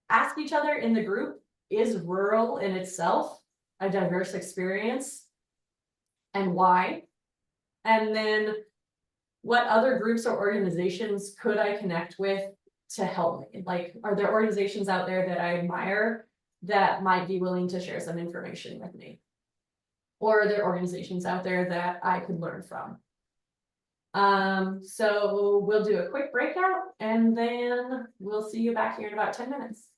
A: ask each other in the group, is rural in itself a diverse experience? And why? And then what other groups or organizations could I connect with to help me? Like, are there organizations out there that I admire that might be willing to share some information with me? Or are there organizations out there that I could learn from? So we'll do a quick breakout and then we'll see you back here in about 10 minutes.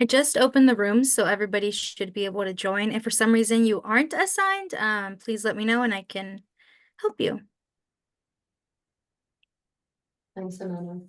B: I just opened the room, so everybody should be able to join. If for some reason you aren't assigned, please let me know and I can help you.
A: Thanks, Amanda.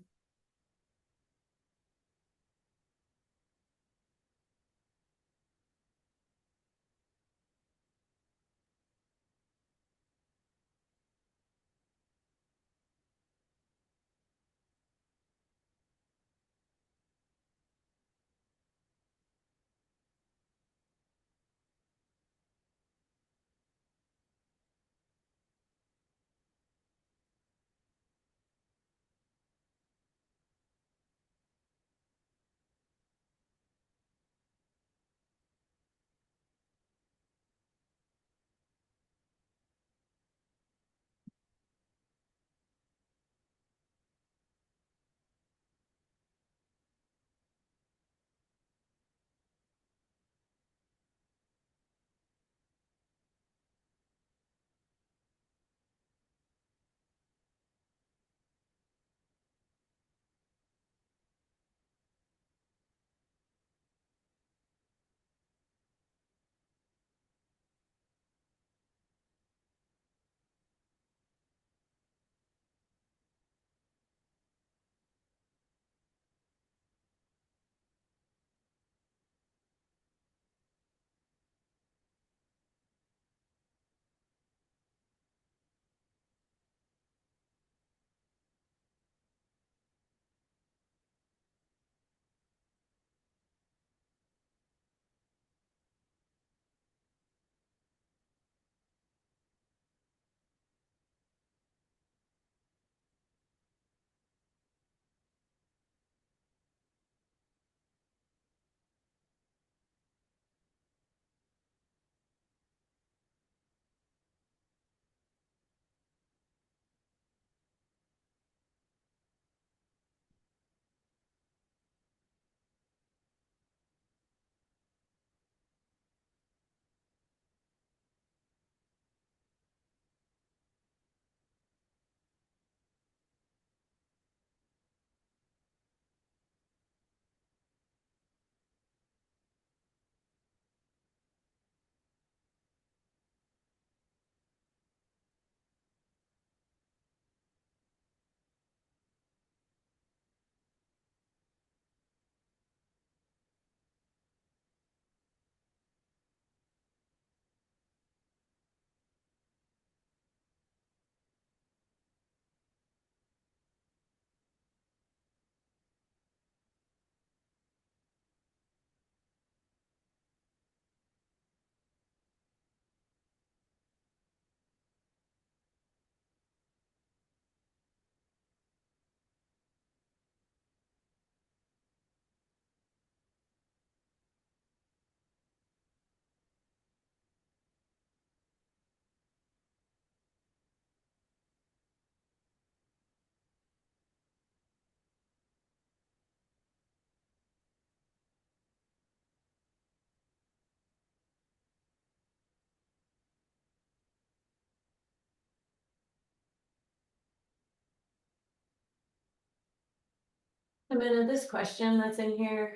A: Amanda, this question that's in here,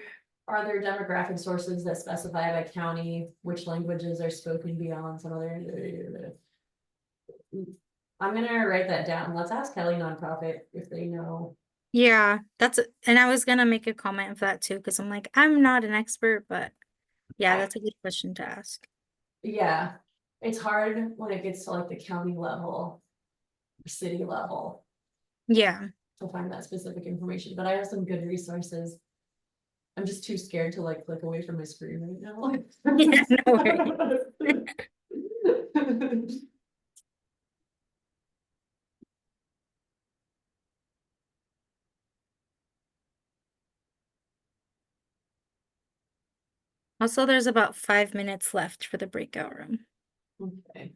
A: are there demographic sources that specify by county which languages are spoken beyond some other? I'm gonna write that down. Let's ask Kelly Nonprofit if they know.
B: Yeah, and I was gonna make a comment of that too, because I'm like, I'm not an expert, but yeah, that's a good question to ask.
A: Yeah, it's hard when it gets to like the county level, city level,
B: Yeah.
A: to find that specific information, but I have some good resources. I'm just too scared to like click away from my screen right now.
B: Yeah, no worries. Also, there's about 5 minutes left for the breakout room.
A: Okay.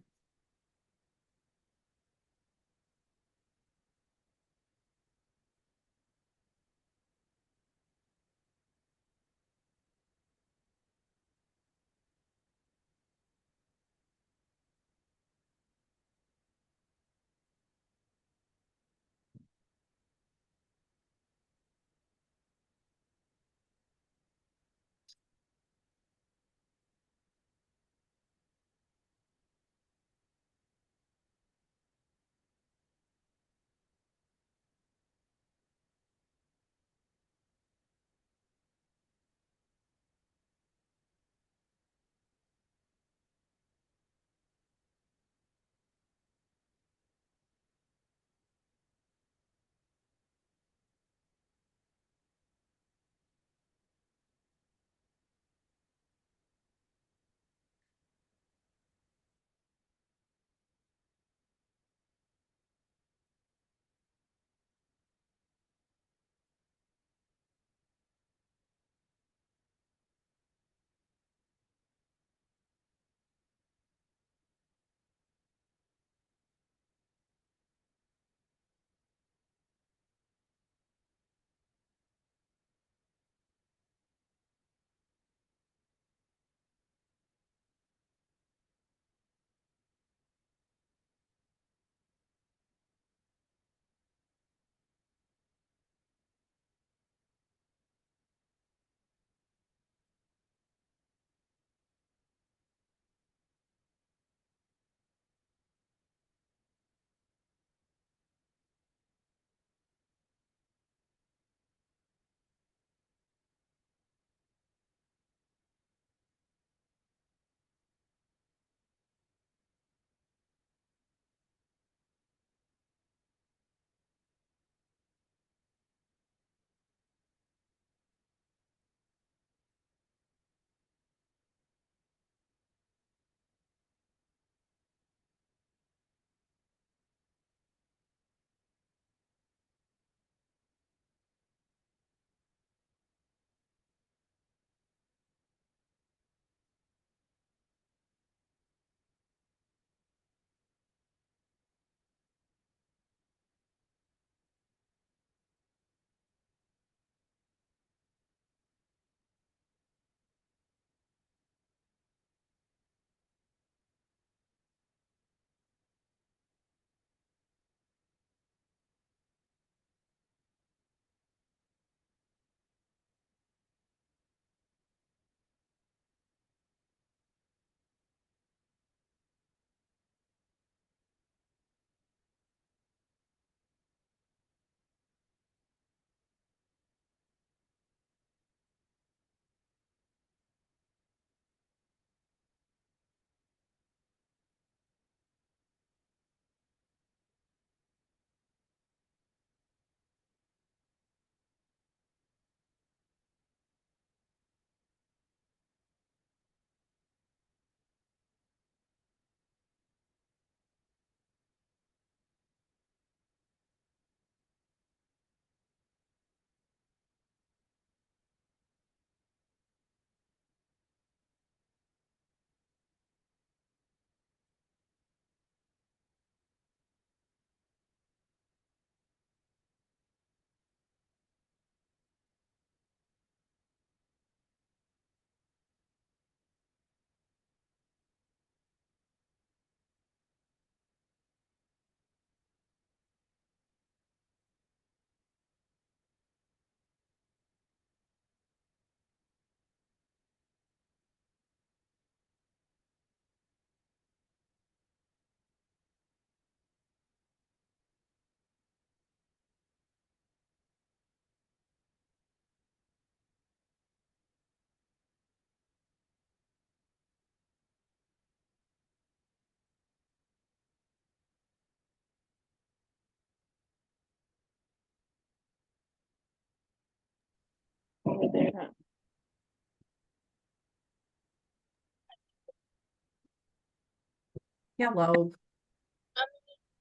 C: Hello.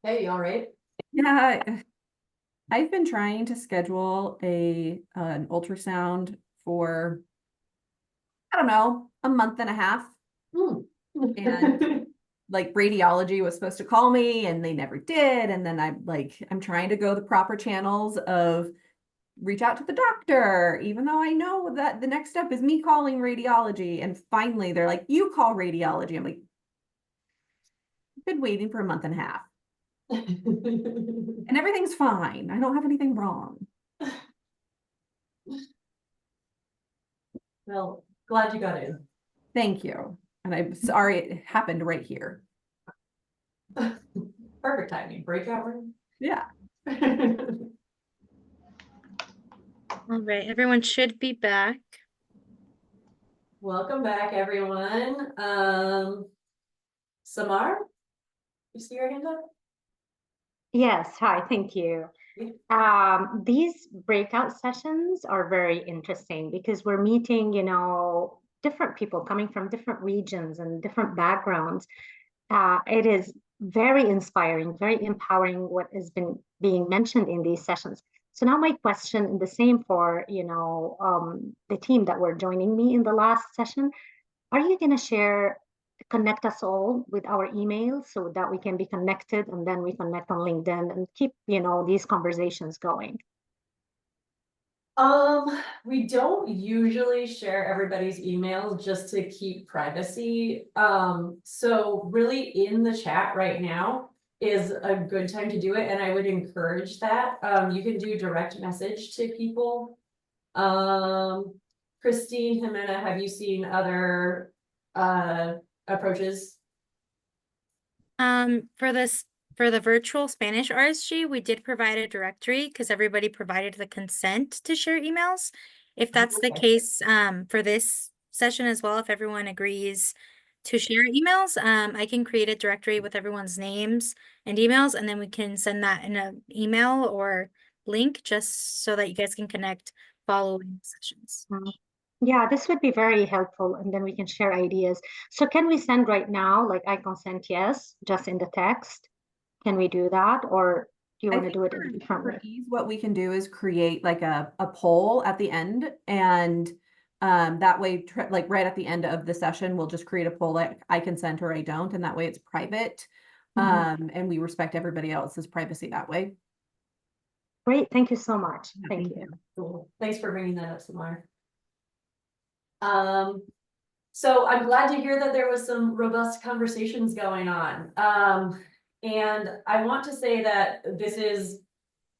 A: Hey, you all right?
C: Yeah, I've been trying to schedule an ultrasound for I don't know, a month and a half. And like radiology was supposed to call me and they never did. And then I'm trying to go the proper channels of reach out to the doctor, even though I know that the next step is me calling radiology. And finally they're like, you call radiology. I'm like, I've been waiting for a month and a half and everything's fine. I don't have anything wrong.
A: Well, glad you got in.
C: Thank you. And I'm sorry it happened right here.
A: Perfect timing, breakout room.
C: Yeah.
B: All right, everyone should be back.
A: Welcome back, everyone. Samar, you see your hand up?
F: Yes, hi, thank you. These breakout sessions are very interesting because we're meeting, different people coming from different regions and different backgrounds. It is very inspiring, very empowering what has been being mentioned in these sessions. So now my question, and the same for, the team that were joining me in the last session, are you going to connect us all with our emails so that we can be connected, and then we connect on LinkedIn and keep, these conversations going?
A: We don't usually share everybody's emails just to keep privacy. So really in the chat right now is a good time to do it, and I would encourage that. You can do direct message to people. Christine, Jimena, have you seen other approaches?
B: For the virtual Spanish RSG, we did provide a directory because everybody provided the consent to share emails. If that's the
A: Okay.
B: case, for this session as well, if everyone agrees to share emails, I can create a directory with everyone's names and emails, and then we can send that in an email or link just so that you guys can connect following sessions.
F: Yeah, this would be very helpful, and then we can share ideas. So can we send right now, like I consent yes, just in the text? Can we do that, or do you
C: I
F: want to
C: think
F: do it in a different
C: for
F: way?
C: ease, what we can do is create like a poll at the end, and that way, like right at the end of the session, we'll just create a poll like I consent or I don't, and that way it's private. And we respect everybody else's privacy that way.
F: Great, thank you so much.
C: Yeah,
F: Thank you.
A: Cool. Thanks for bringing that up, Samar. So I'm glad to hear that there was some robust conversations going on. And I want to say that this is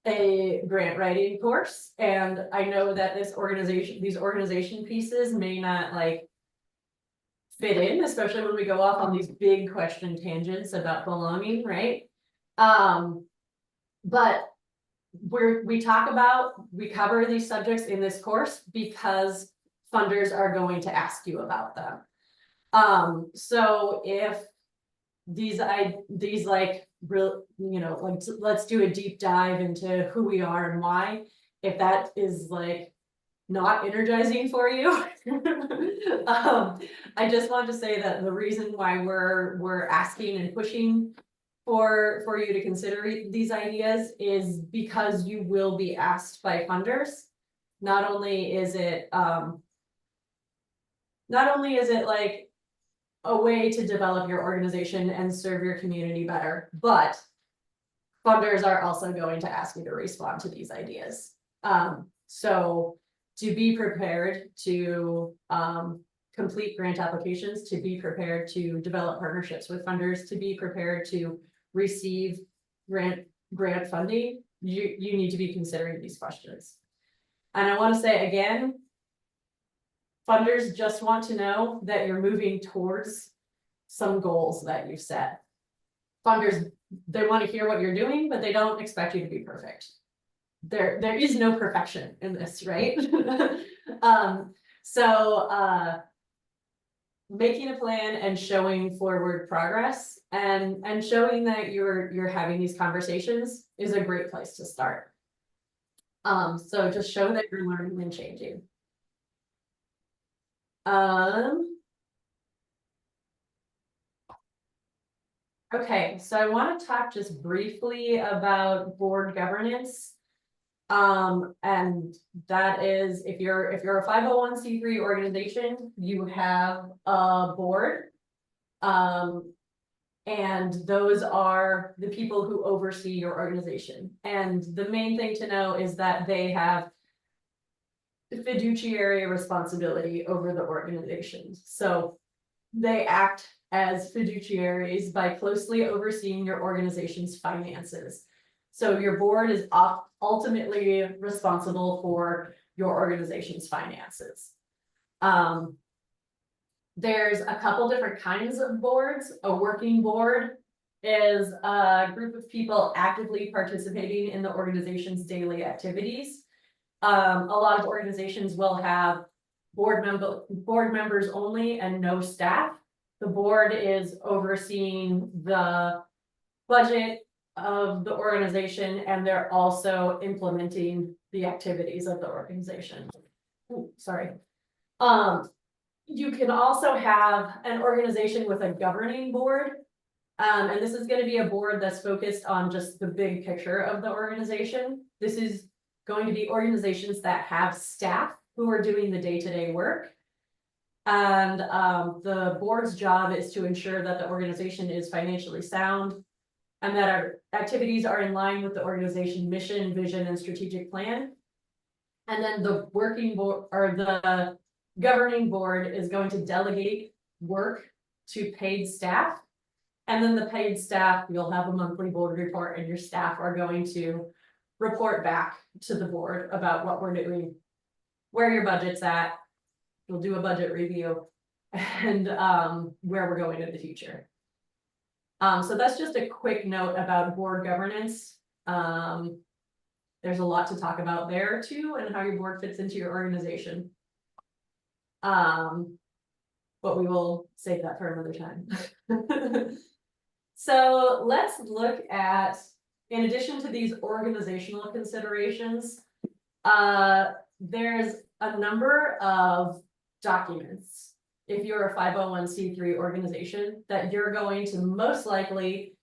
A: a grant writing course, and I know that these organization pieces may not like fit in, especially when we go off on these big question tangents about belonging, right? But we cover these subjects in this course because funders are going to ask you about them. So if these like real, like let's do a deep dive into who we are and why, if that is like not energizing for you, I just want to say that the reason why we're asking and pushing for you to consider these ideas is because you will be asked by funders. Not only is it like a way to develop your organization and serve your community better, but funders are also going to ask you to respond to these ideas. So to be prepared to complete grant applications, to be prepared to develop partnerships with funders, to be prepared to receive grant funding, you need to be considering these questions. And I want to say again, funders just want to know that you're moving towards some goals that you've set. Funders, they want to hear what you're doing, but they don't expect you to be perfect. There is no perfection in this, right? Making a plan and showing forward progress and showing that you're having these conversations is a great place to start. So just show that you're learning and changing. Okay, so I want to talk just briefly about board governance. And that is, if you're a 501c3 organization, you have a board. And those are the people who oversee your organization. And the main thing to know is that they have fiduciary responsibility over the organization. So they act as fiduciaries by closely overseeing your organization's finances. So your board is ultimately responsible for your organization's finances. There's a couple different kinds of boards. A working board is a group of people actively participating in the organization's daily activities. A lot of organizations will have board members only and no staff. The board is overseeing the budget of the organization, and they're also implementing the activities of the organization. Ooh, sorry. You can also have an organization with a governing board. And this is going to be a board that's focused on just the big picture of the organization. This is going to be organizations that have staff who are doing the day-to-day work. And the board's job is to ensure that the organization is financially sound and that our activities are in line with the organization mission, vision, and strategic plan. And then the working board or the governing board is going to delegate work to paid staff. And then the paid staff, you'll have a monthly board report, and your staff are going to report back to the board about what we're doing, where your budget's at. We'll do a budget review and where we're going in the future. So that's just a quick note about board governance. There's a lot to talk about there too, and how your board fits into your organization. But we will save that for another time. So let's look at, in addition to these organizational considerations, there's a number of documents, if you're a 501c3 organization, that you're going to most likely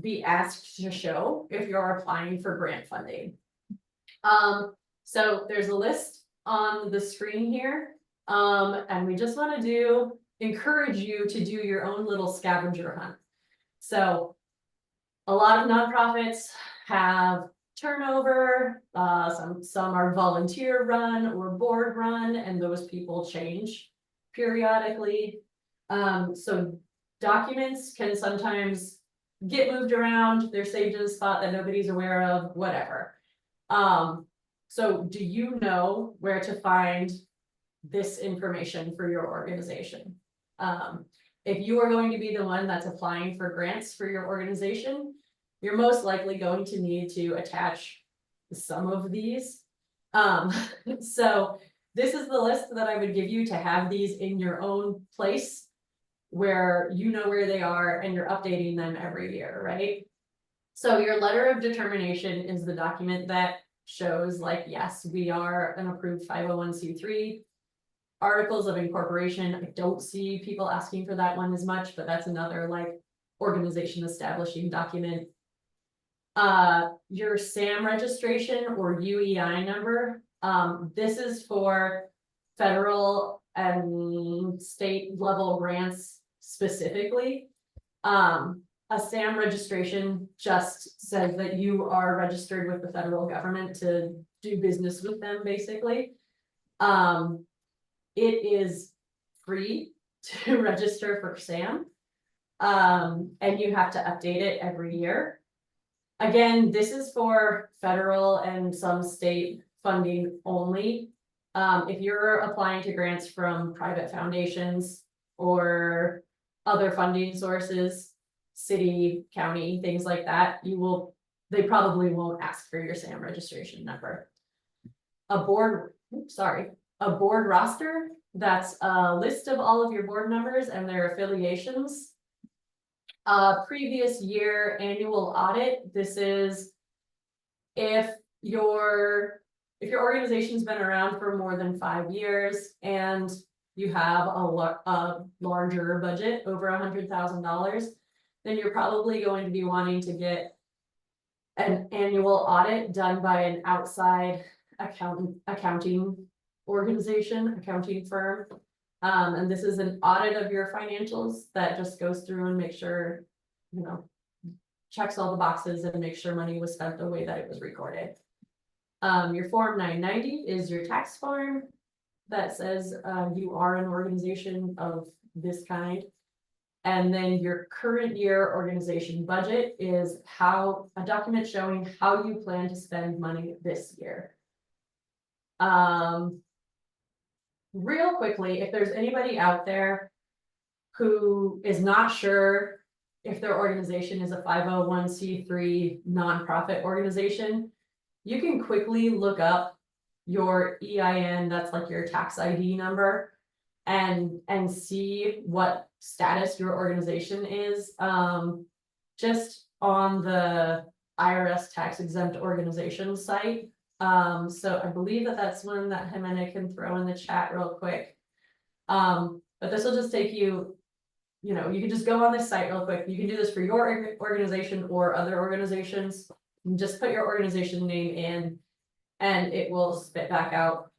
A: be asked to show if you're applying for grant funding. So there's a list on the screen here. And we just want to encourage you to do your own little scavenger hunt. So a lot of nonprofits have turnover, some are volunteer run or board run, and those people change periodically. So documents can sometimes get moved around, they're saved in a spot that nobody's aware of, whatever. So do you know where to find this information for your organization? If you are going to be the one that's applying for grants for your organization, you're most likely going to need to attach some of these. So this is the list that I would give you to have these in your own place where you know where they are and you're updating them every year, right? So your letter of determination is the document that shows, like, yes, we are an approved 501c3. Articles of incorporation, I don't see people asking for that one as much, but that's another like organization establishing document. Your SAM registration or UEI number, this is for federal and state level grants specifically. A SAM registration just says that you are registered with the federal government to do business with them, basically. It is free to register for SAM, and you have to update it every year. Again, this is for federal and some state funding only. If you're applying to grants from private foundations or other funding sources, city, county, things like that, they probably won't ask for your SAM registration number. A board roster, that's a list of all of your board members and their affiliations. Previous year annual audit, this is if your organization's been around for more than 5 years and you have a larger budget over $100,000, then you're probably going to be wanting to get an annual audit done by an outside accounting firm. And this is an audit of your financials that just goes through and makes sure, you know, checks all the boxes and makes sure money was spent the way that it was recorded. Your Form 990 is your tax form that says you are an organization of this kind. And then your current year organization budget is a document showing how you plan to spend money this year. Real quickly, if there's anybody out there who is not sure if their organization is a 501c3 nonprofit organization, you can quickly look up your EIN, that's like your tax ID number, and see what status your organization is. Just on the IRS tax exempt organizations site. So I believe that that's one that Jimena can throw in the chat real quick. But this will just take you, you know, you can just go on this site real quick. You can do this for your organization or other organizations. And just put your organization name in and it will spit back out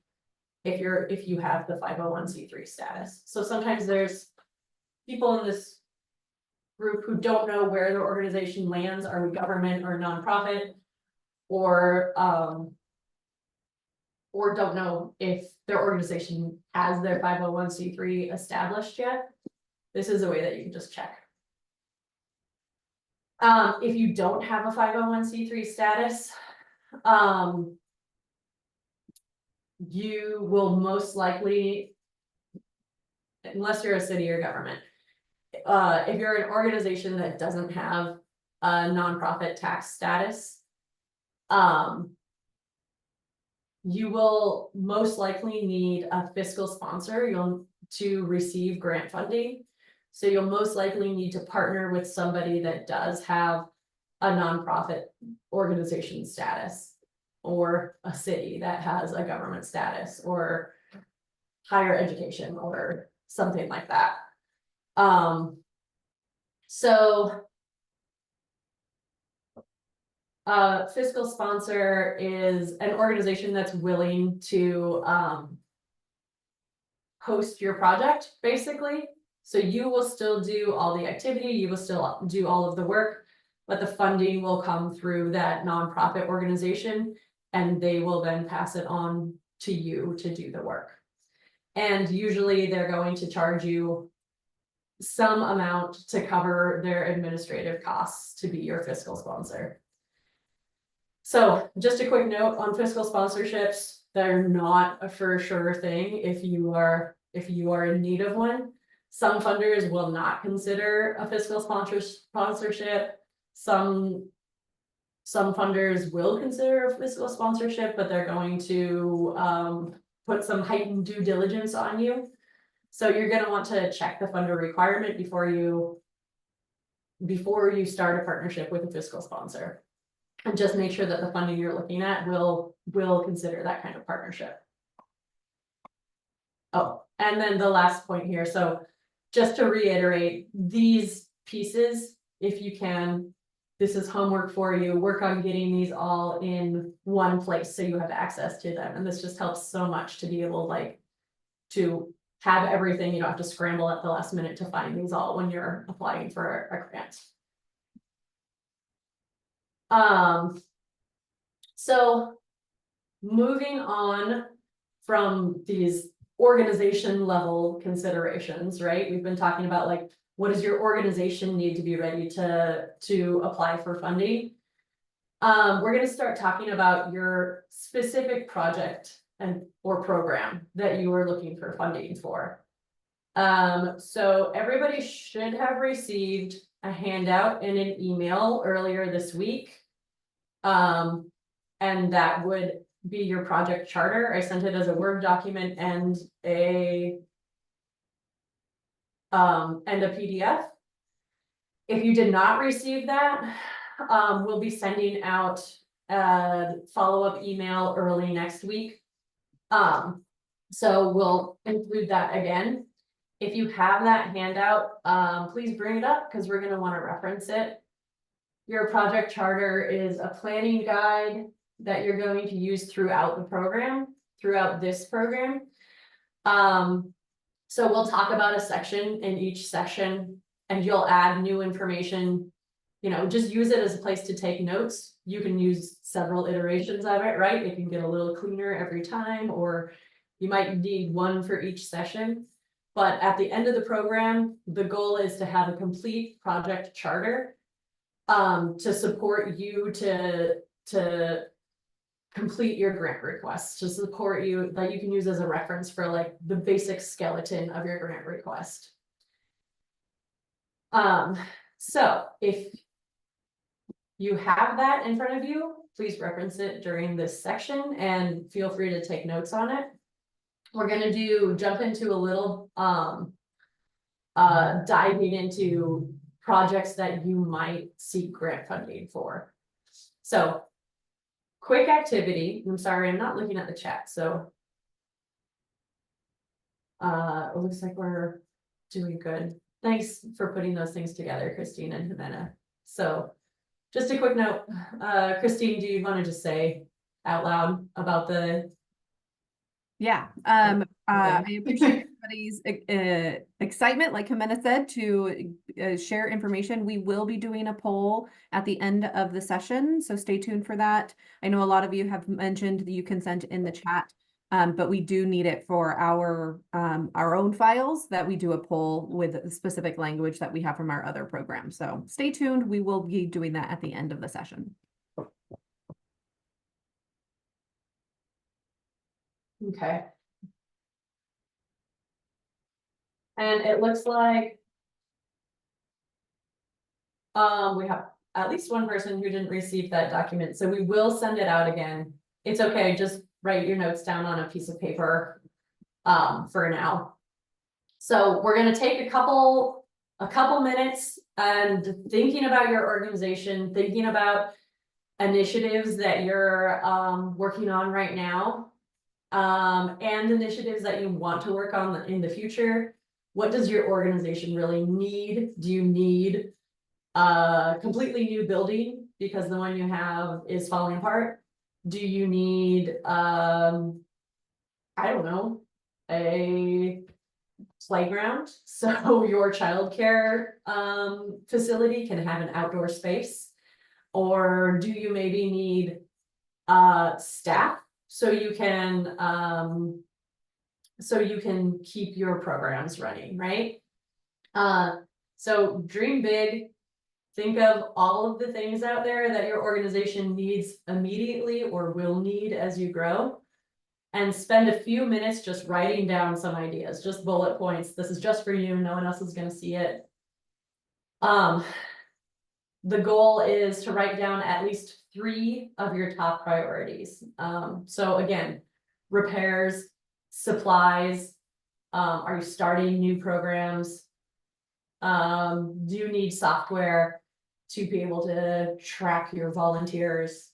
A: if you have the 501c3 status. So sometimes there's people in this group who don't know where their organization lands, are we government or nonprofit, or don't know if their organization has their 501c3 established yet. This is a way that you can just check. If you don't have a 501c3 status, you will most likely, unless you're a city or government, if you're an organization that doesn't have a nonprofit tax status, you will most likely need a fiscal sponsor to receive grant funding. So you'll most likely need to partner with somebody that does have a nonprofit organization status, or a city that has a government status, or higher education, or something like that. Fiscal sponsor is an organization that's willing to host your project, basically. So you will still do all the activity, you will still do all of the work, but the funding will come through that nonprofit organization, and they will then pass it on to you to do the work. And usually they're going to charge you some amount to cover their administrative costs to be your fiscal sponsor. So just a quick note on fiscal sponsorships, they're not a for sure thing if you are in need of one. Some funders will not consider a fiscal sponsorship. Some funders will consider a fiscal sponsorship, but they're going to put some heightened due diligence on you. So you're going to want to check the funder requirement before you start a partnership with a fiscal sponsor, and just make sure that the funding you're looking at will consider that kind of partnership. Oh, and then the last point here. So just to reiterate, these pieces, if you can, this is homework for you. Work on getting these all in one place so you have access to them. And this just helps so much to be able to have everything. You don't have to scramble at the last minute to find these all when you're applying for a grant. So moving on from these organization level considerations, right? We've been talking about like, what does your organization need to be ready to apply for funding? We're going to start talking about your specific project or program that you are looking for funding for. So everybody should have received a handout in an email earlier this week. And that would be your project charter. I sent it as a Word document and a PDF. If you did not receive that, we'll be sending out a follow-up email early next week. So we'll include that again. If you have that handout, please bring it up because we're going to want to reference it your project charter is a planning guide that you're going to use throughout the program, throughout this program. So we'll talk about a section in each session and you'll add new information. You know, just use it as a place to take notes. You can use several iterations of it, right? It can get a little cleaner every time, or you might need one for each session. But at the end of the program, the goal is to have a complete project charter to support you to complete your grant request, to support you, that you can use as a reference for like the basic skeleton of your grant request. So if you have that in front of you, please reference it during this section and feel free to take notes on it. We're gonna jump into a little diving into projects that you might seek grant funding for. So quick activity. I'm sorry, I'm not looking at the chat, so it looks like we're doing good. Thanks for putting those things together, Christine and Jimena. So just a quick note, Christine, do you want to just say out loud about the?
C: Yeah, I appreciate everybody's excitement, like Jimena said, to share information. We will be doing a poll at the end of the session, so stay tuned for that. I know a lot of you have mentioned that you can send in the chat, but we do need it for our own files, that we do a poll with the specific language that we have from our other programs. So stay tuned. We will be doing that at the end of the session.
A: Okay. And it looks like we have at least one person who didn't receive that document, so we will send it out again. It's okay, just write your notes down on a piece of paper for now. So we're gonna take a couple minutes and thinking about your organization, thinking about initiatives that you're working on right now. And initiatives that you want to work on in the future. What does your organization really need? Do you need a completely new building because the one you have is falling apart? Do you need, I don't know, a playground so your childcare facility can have an outdoor space? Or do you maybe need staff so you can keep your programs running, right? So dream big. Think of all of the things out there that your organization needs immediately or will need as you grow, and spend a few minutes just writing down some ideas, just bullet points. This is just for you, no one else is going to see it. The goal is to write down at least 3 of your top priorities. So again, repairs, supplies, are you starting new programs? Do you need software to be able to track your volunteers?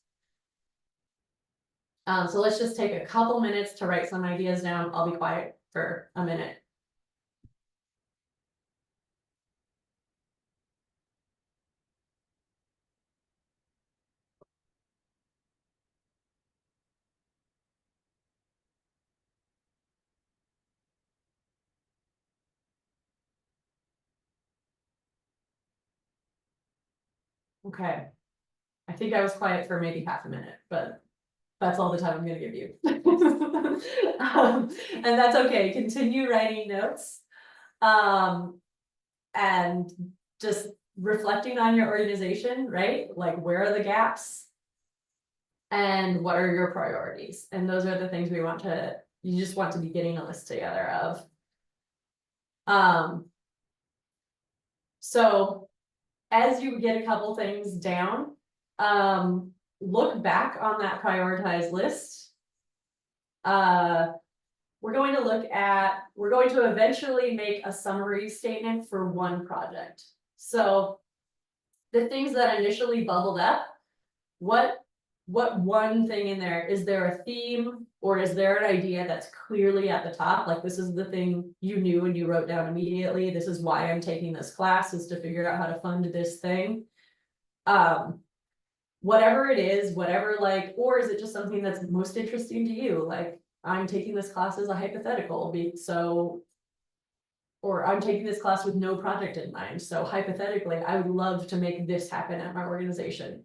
A: So let's just take a couple minutes to write some ideas down. I'll be quiet for a minute. Okay, I think I was quiet for maybe half a minute, but that's all the time I'm gonna give you. And that's okay, continue writing notes. And just reflecting on your organization, right? Like, where are the gaps? And what are your priorities? And those are the things you just want to be getting a list together of. So as you get a couple things down, look back on that prioritized list. We're going to eventually make a summary statement for one project. So the things that initially bubbled up, what one thing in there, is there a theme, or is there an idea that's clearly at the top? Like, this is the thing you knew and you wrote down immediately. This is why I'm taking this class, is to figure out how to fund this thing. Whatever it is, whatever like, or is it just something that's most interesting to you? Like, I'm taking this class as a hypothetical, or I'm taking this class with no project in mind, so hypothetically, I would love to make this happen at my organization.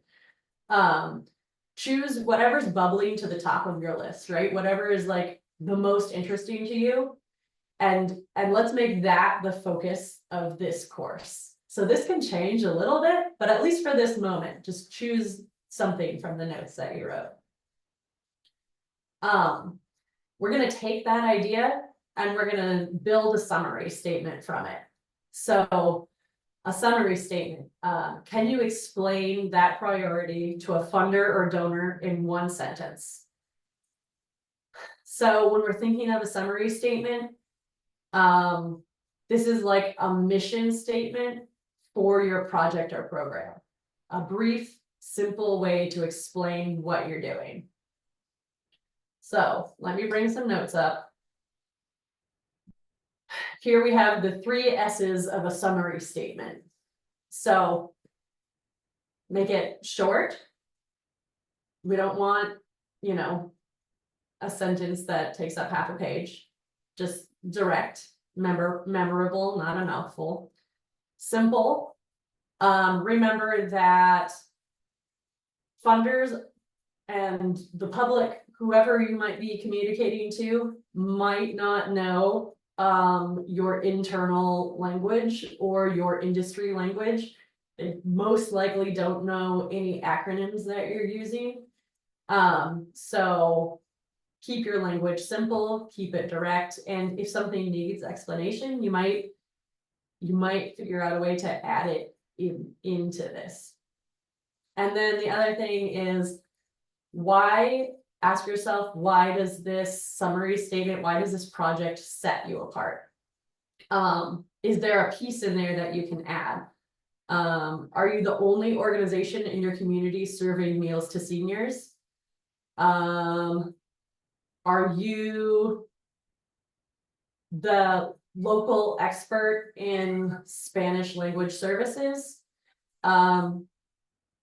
A: Choose whatever's bubbling to the top of your list, right? Whatever is like the most interesting to you. And let's make that the focus of this course. So this can change a little bit, but at least for this moment, just choose something from the notes that you wrote. We're gonna take that idea and we're gonna build a summary statement from it. So a summary statement, can you explain that priority to a funder or donor in one sentence? So when we're thinking of a summary statement, this is like a mission statement for your project or program. A brief, simple way to explain what you're doing. So let me bring some notes up. Here we have the 3 S's of a summary statement. So make it short. We don't want, you know, a sentence that takes up half a page. Just direct, memorable, not a mouthful. Simple. Remember that funders and the public, whoever you might be communicating to, might not know your internal language or your industry language. They most likely don't know any acronyms that you're using. So keep your language simple, keep it direct, and if something needs explanation, you might figure out a way to add it into this. And then the other thing is, ask yourself, why does this summary statement, why does this project set you apart? Is there a piece in there that you can add? Are you the only organization in your community serving meals to seniors? Are you the local expert in Spanish language services?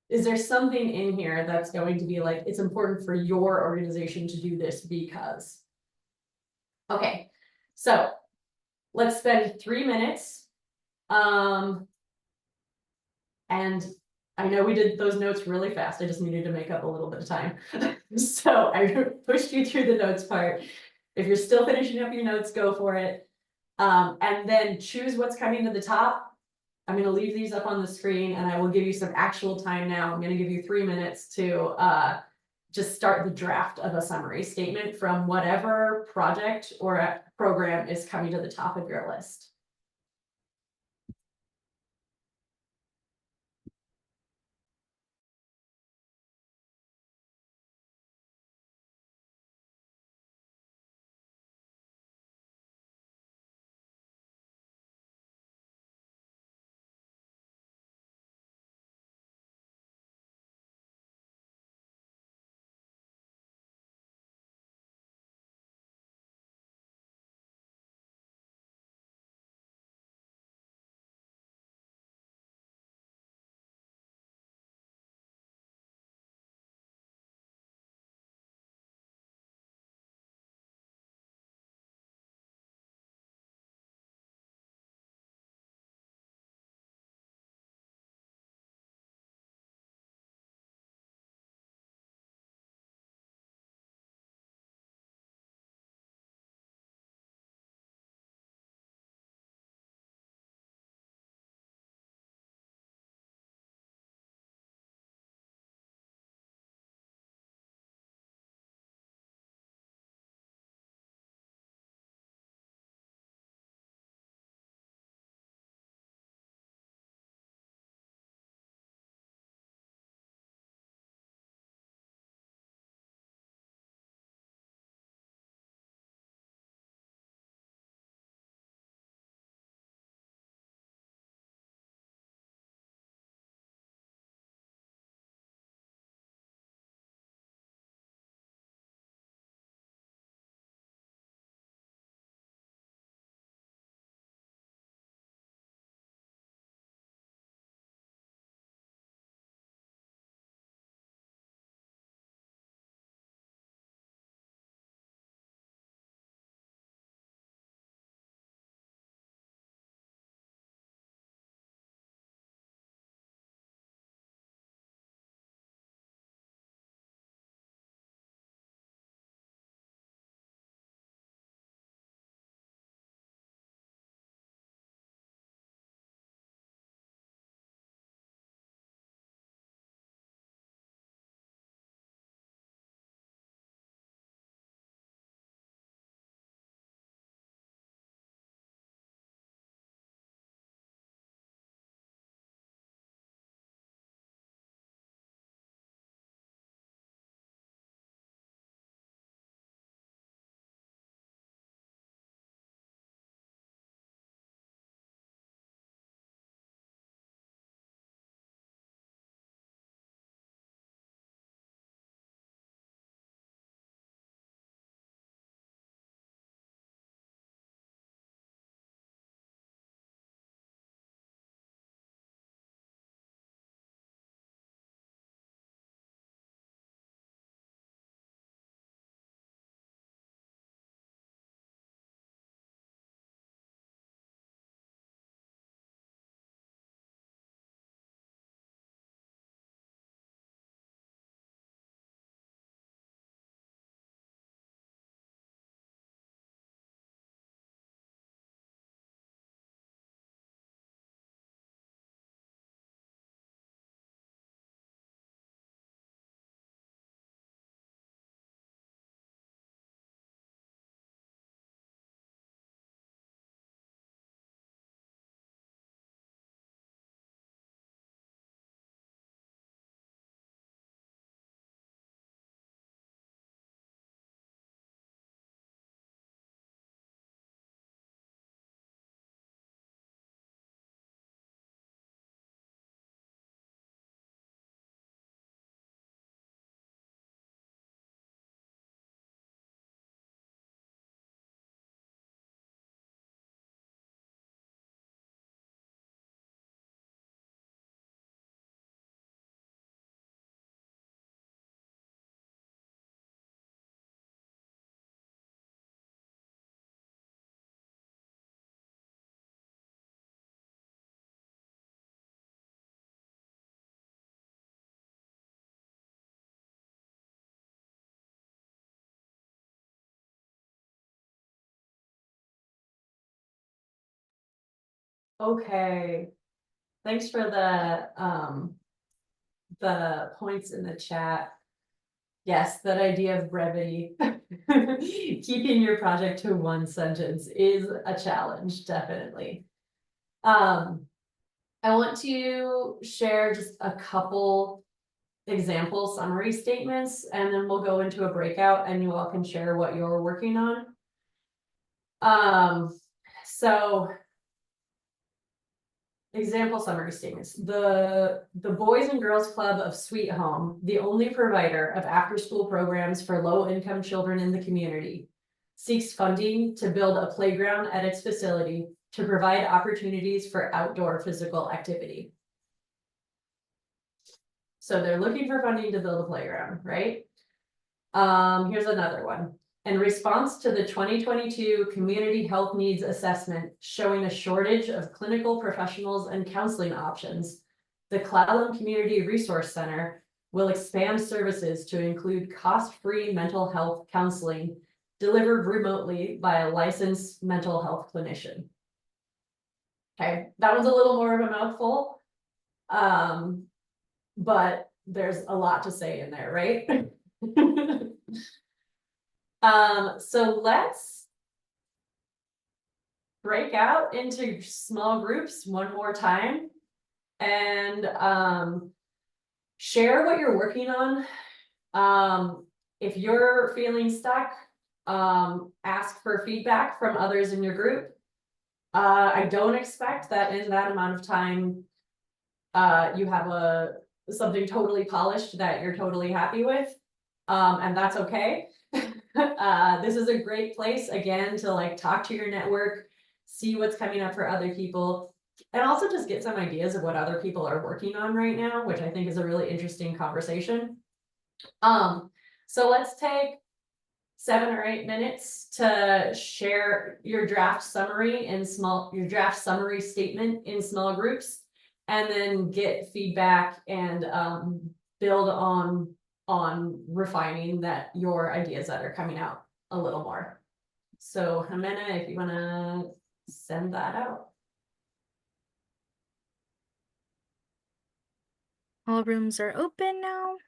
A: Is there something in here that's going to be like, it's important for your organization to do this because? Okay, so let's spend 3 minutes. And I know we did those notes really fast. I just needed to make up a little bit of time. So I pushed you through the notes part. If you're still finishing up your notes, go for it. And then choose what's coming to the top. I'm gonna leave these up on the screen and I will give you some actual time now. I'm gonna give you 3 minutes to just start the draft of a summary statement from whatever project or program is coming to the top of your list. Okay. Thanks for the points in the chat. Yes, that idea of brevity. Keeping your project to one sentence is a challenge, definitely. I want to share just a couple example summary statements, and then we'll go into a breakout and you all can share what you're working on. So example summary statements. The Boys and Girls Club of Sweet Home, the only provider of after-school programs for low-income children in the community, seeks funding to build a playground at its facility to provide opportunities for outdoor physical activity. So they're looking for funding to build a playground, right? Here's another one. In response to the 2022 Community Health Needs Assessment showing a shortage of clinical professionals and counseling options, the Clallam Community Resource Center will expand services to include cost-free mental health counseling delivered remotely by a licensed mental health clinician. Okay, that was a little more of a mouthful. But there's a lot to say in there, right? So let's break out into small groups one more time and share what you're working on. If you're feeling stuck, ask for feedback from others in your group. I don't expect that in that amount of time you have something totally polished that you're totally happy with, and that's okay. This is a great place again to like talk to your network, see what's coming up for other people, and also just get some ideas of what other people are working on right now, which I think is a really interesting conversation. So let's take 7 or 8 minutes to share your draft summary your draft summary statement in small groups, and then get feedback and build on refining your ideas that are coming out a little more. So Jimena, if you want to send that out.
B: All rooms are open now.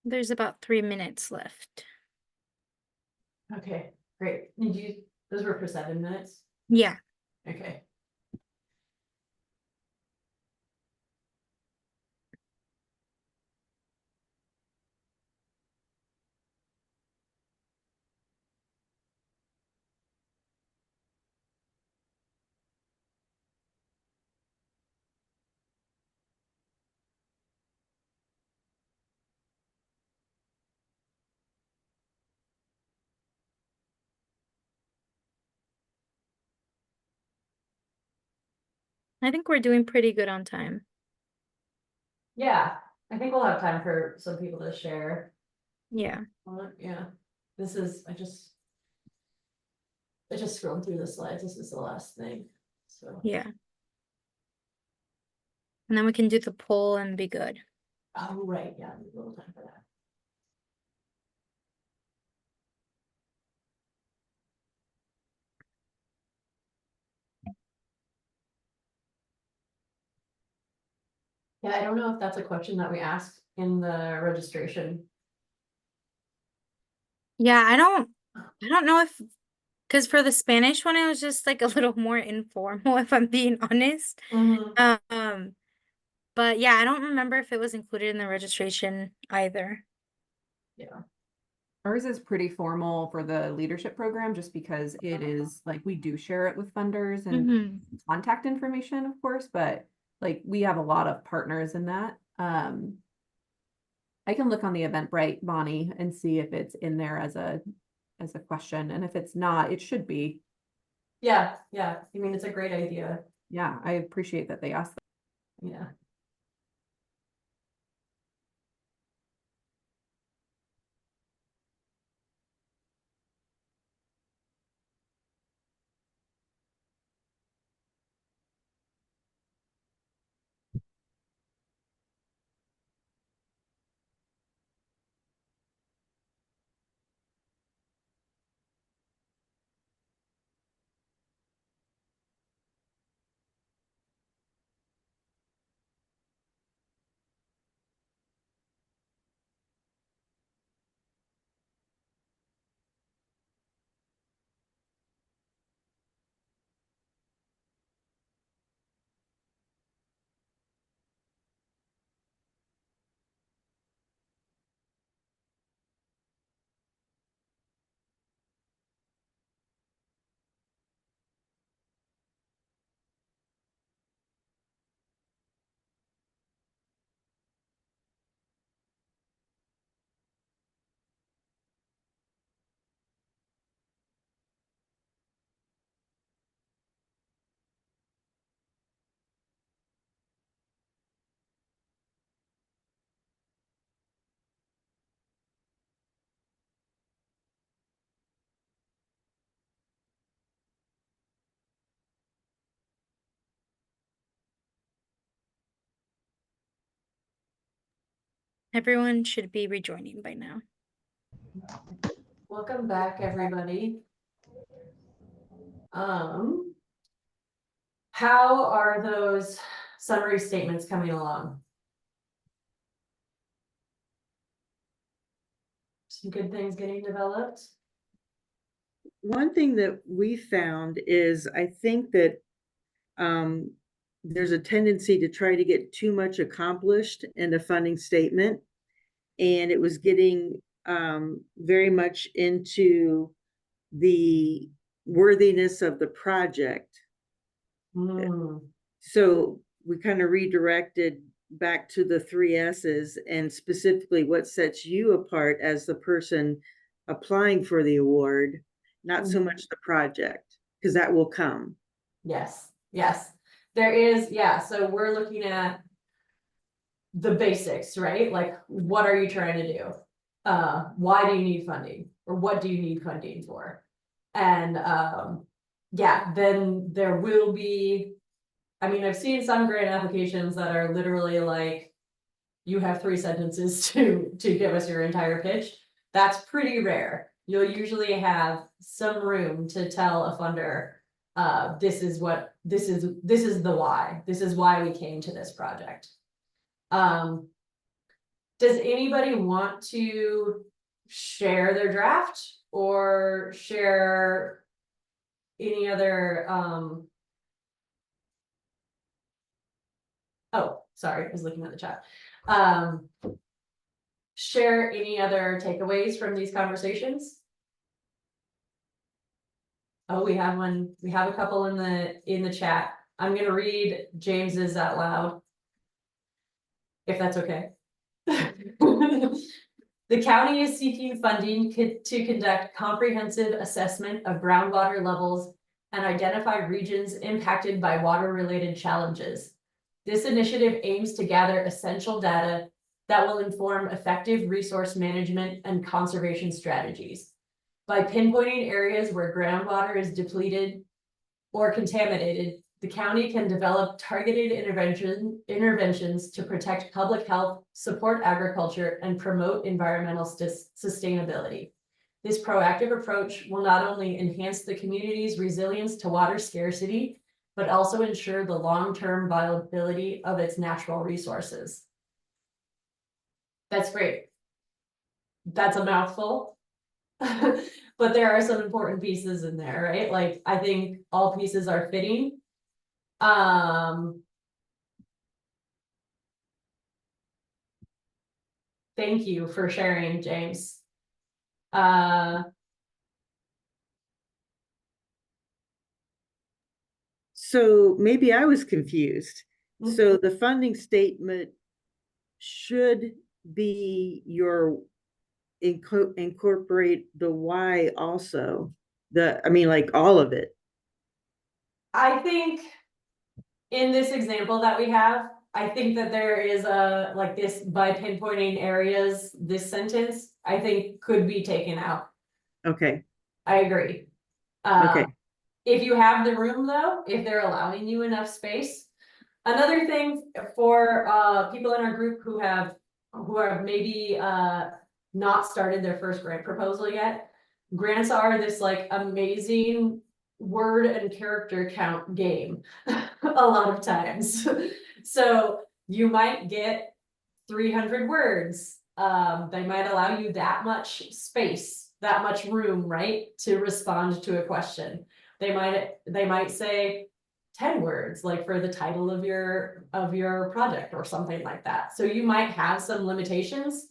B: There's about 3 minutes left.
A: Okay, great. Those were for 7 minutes?
B: Yeah.
A: Okay.
B: I think we're doing pretty good on time.
A: Yeah, I think we'll have time for some people to share.
B: Yeah.
A: Yeah, this is, I just scrolled through the slides. This is the last thing, so.
B: Yeah. And then we can do the poll and be good.
A: Oh, right, yeah, there's a little time for that. Yeah, I don't know if that's a question that we asked in the registration.
B: Yeah, I don't know if, because for the Spanish one, it was just like a little more informal, if I'm being honest. But yeah, I don't remember if it was included in the registration either.
A: Yeah,
C: Ours is pretty formal for the leadership program, just because it is like, we do share it with funders and
B: Mhm.
C: contact information, of course, but like, we have a lot of partners in that. I can look on the Eventbrite, Bonnie, and see if it's in there as a question, and if it's not, it should be.
A: yeah, I mean, it's a great idea,
C: Yeah, I appreciate that they asked.
A: yeah.
B: Everyone should be rejoining by now.
A: Welcome back, everybody. How are those summary statements coming along? Some good things getting developed?
G: One thing that we found is, I think that there's a tendency to try to get too much accomplished in the funding statement. And it was getting very much into the worthiness of the project. So we kind of redirected back to the 3 S's, and specifically what sets you apart as the person applying for the award, not so much the project, because that will come.
A: Yes, there is, yeah, so we're looking at the basics, right? Like, what are you trying to do? Why do you need funding? Or what do you need funding for? And, yeah, then there will be, I mean, I've seen some grant applications that are literally like, you have 3 sentences to give us your entire pitch. That's pretty rare. You'll usually have some room to tell a funder, this is the why, this is why we came to this project. Does anybody want to share their draft or share any other, oh, sorry, I was looking at the chat. Share any other takeaways from these conversations? Oh, we have one, we have a couple in the chat. I'm gonna read James's out loud. If that's okay. The county is seeking funding to conduct comprehensive assessment of groundwater levels and identify regions impacted by water-related challenges. This initiative aims to gather essential data that will inform effective resource management and conservation strategies. By pinpointing areas where groundwater is depleted or contaminated, the county can develop targeted interventions to protect public health, support agriculture, and promote environmental sustainability. This proactive approach will not only enhance the community's resilience to water scarcity, but also ensure the long-term viability of its natural resources. That's great. That's a mouthful. But there are some important pieces in there, right? Like, I think all pieces are fitting. Thank you for sharing, James.
G: So maybe I was confused. So the funding statement should be incorporate the why also. I mean, like all of it.
A: I think in this example that we have, I think that there is a, like this, by pinpointing areas, this sentence, I think could be taken out.
G: Okay,
A: I agree.
G: okay.
A: If you have the room though, if they're allowing you enough space. Another thing for people in our group who have maybe not started their first grant proposal yet. Grants are this like amazing word and character count game a lot of times. So you might get 300 words. They might allow you that much space, that much room, right, to respond to a question. They might say 10 words, like for the title of your project or something like that. So you might have some limitations.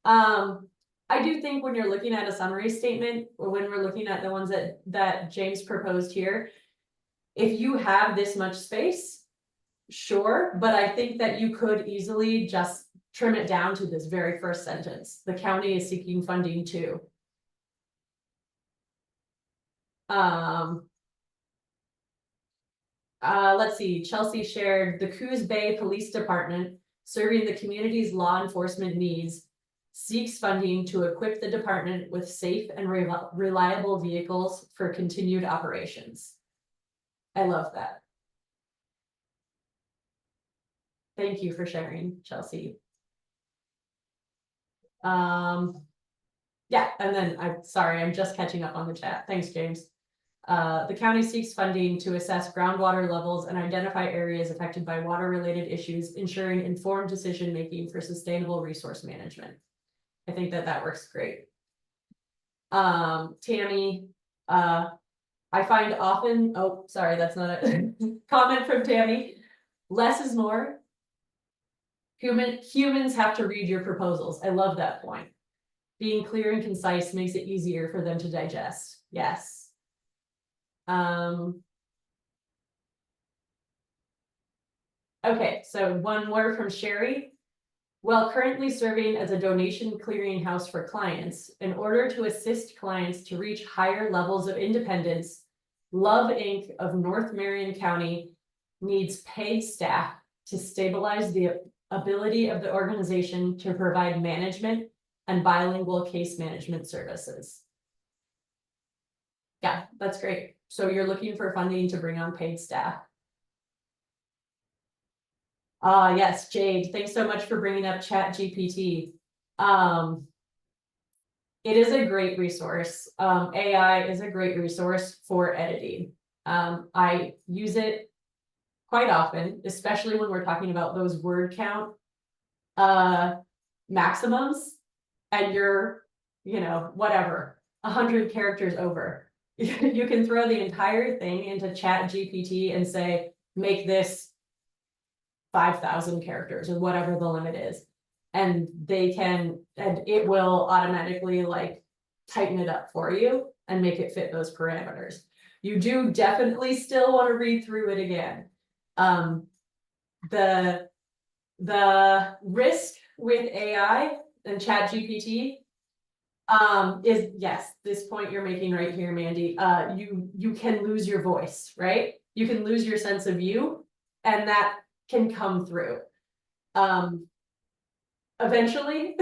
A: I do think when you're looking at a summary statement, or when we're looking at the ones that James proposed here, if you have this much space, sure, but I think that you could easily just trim it down to this very first sentence. The county is seeking funding too. Let's see, Chelsea shared the Coos Bay Police Department, serving the community's law enforcement needs, seeks funding to equip the department with safe and reliable vehicles for continued operations. I love that. Thank you for sharing, Chelsea. Yeah, and then I'm just catching up on the chat. Thanks, James. The county seeks funding to assess groundwater levels and identify areas affected by water-related issues, ensuring informed decision-making for sustainable resource management. I think that works great. Tammy, I find often, oh, sorry, that's not a comment from Tammy. Less is more. Humans have to read your proposals. I love that point. Being clear and concise makes it easier for them to digest. Yes. Okay, so one more from Sherry. While currently serving as a donation clearinghouse for clients, in order to assist clients to reach higher levels of independence, Love Inc. of North Marion County needs paid staff to stabilize the ability of the organization to provide management and bilingual case management services. Yeah, that's great. So you're looking for funding to bring on paid staff. Yes, Jade, thanks so much for bringing up ChatGPT. It is a great resource. AI is a great resource for editing. I use it quite often, especially when we're talking about those word count maximums and you're, whatever, 100 characters over. You can throw the entire thing into Chat GPT and say, make this 5,000 characters or whatever the limit is. And it will automatically like tighten it up for you and make it fit those parameters. You do definitely still want to read through it again. The risk with AI and Chat GPT is, yes, this point you're making right here, Mandy, you can lose your voice, right? You can lose your sense of you, and that can come through. Eventually,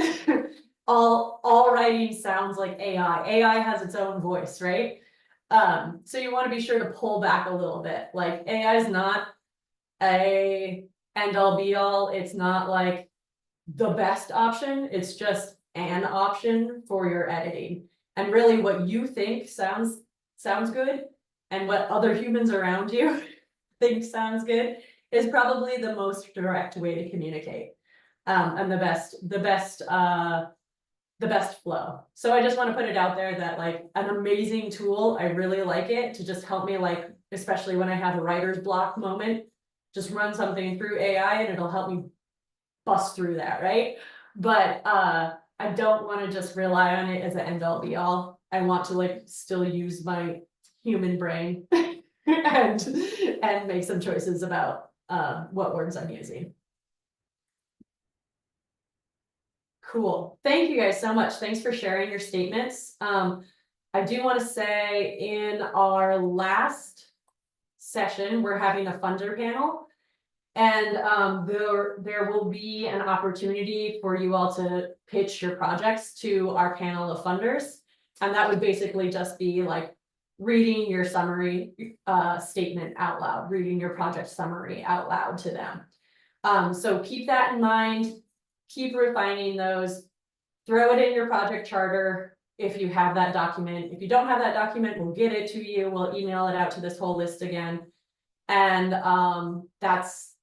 A: all writing sounds like AI. AI has its own voice, right? So you want to be sure to pull back a little bit. Like AI is not a end all be all. It's not like the best option. It's just an option for your editing. And really what you think sounds good and what other humans around you think sounds good is probably the most direct way to communicate. And the best flow. So I just want to put it out there that like an amazing tool. I really like it to just help me, like, especially when I have a writer's block moment, just run something through AI and it'll help me bust through that, right? But I don't want to just rely on it as an end all be all. I want to like still use my human brain and make some choices about what words I'm using. Cool. Thank you guys so much. Thanks for sharing your statements. I do want to say in our last session, we're having a funder panel. And there will be an opportunity for you all to pitch your projects to our panel of funders. And that would basically just be like reading your summary statement out loud, reading your project summary out loud to them. So keep that in mind. Keep refining those, throw it in your project charter if you have that document. If you don't have that document, we'll get it to you. We'll email it out to this whole list again. And that's,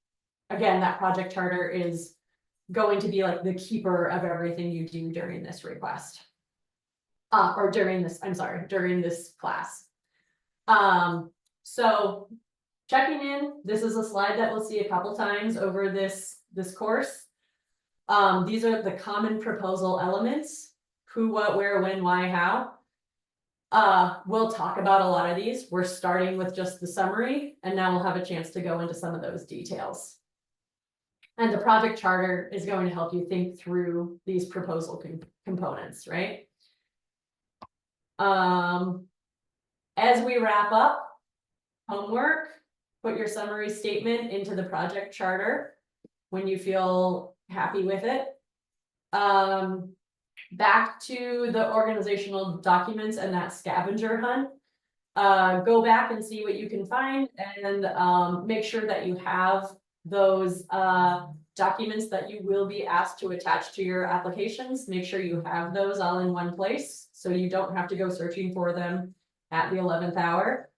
A: again, that project charter is going to be like the keeper of everything you do during this request. Or during this class. So checking in, this is a slide that we'll see a couple times over this course. These are the common proposal elements: who, what, where, when, why, how. We'll talk about a lot of these. We're starting with just the summary, and now we'll have a chance to go into some of those details. And the project charter is going to help you think through these proposal components, right? As we wrap up, homework, put your summary statement into the project charter when you feel happy with it. Back to the organizational documents and that scavenger hunt. Go back and see what you can find, and make sure that you have those documents that you will be asked to attach to your applications. Make sure you have those all in one place so you don't have to go searching for them at the 11th hour.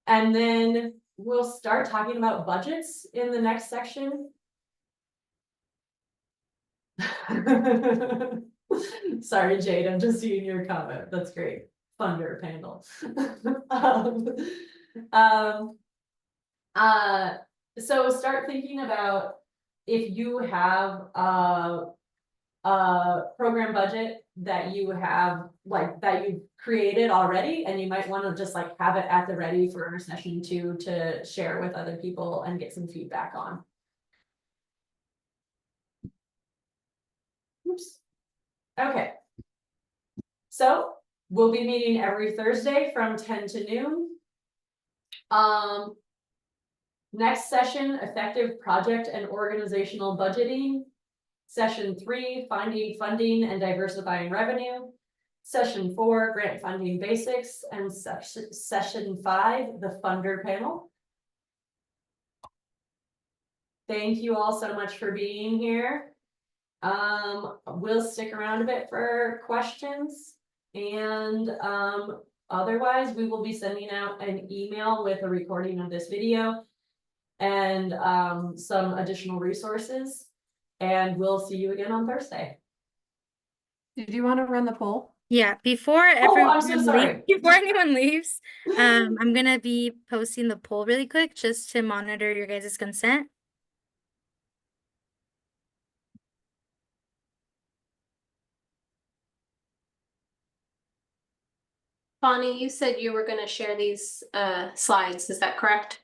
A: And then we'll start talking about budgets in the next section. Sorry, Jade, I'm just seeing your comment. That's great. Funder panel. So start thinking about if you have a program budget that you have, like, that you've created already, and you might want to just like have it at the ready for our session 2 to share with other people and get some feedback on. Oops. Okay. So we'll be meeting every Thursday from 10 to noon. Next session, effective project and organizational budgeting. Session 3, finding funding and diversifying revenue. Session 4, grant funding basics. And session 5, the funder panel. Thank you all so much for being here. We'll stick around a bit for questions, and otherwise we will be sending out an email with a recording of this video. and some additional resources. And we'll see you again on Thursday.
C: Did you want to run the poll?
B: Yeah, before
A: I'm so
B: everyone
A: sorry.
B: before anyone leaves, I'm gonna be posting the poll really quick just to monitor your guys' consent.
H: Bonnie, you said you were gonna share these slides, is that correct?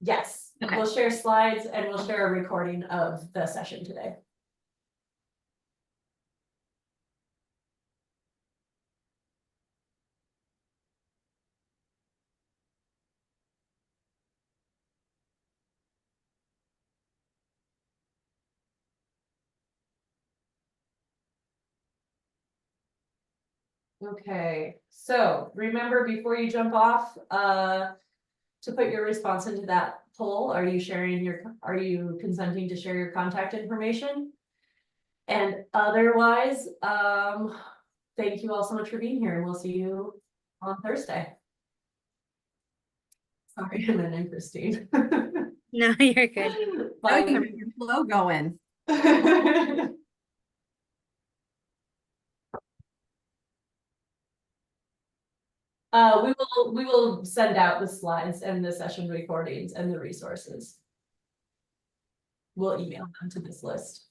A: Yes,
H: Okay.
A: we'll share slides and we'll share a recording of the session today. Okay, so remember before you jump off, to put your response into that poll, are you consenting to share your contact information? And otherwise, thank you all so much for being here and we'll see you on Thursday. Sorry, I'm in Christine.
B: No, you're good.
C: Oh,
A: Bye.
C: you have your flow going. We will send out the slides and the session recordings and the resources. We'll email them to this list.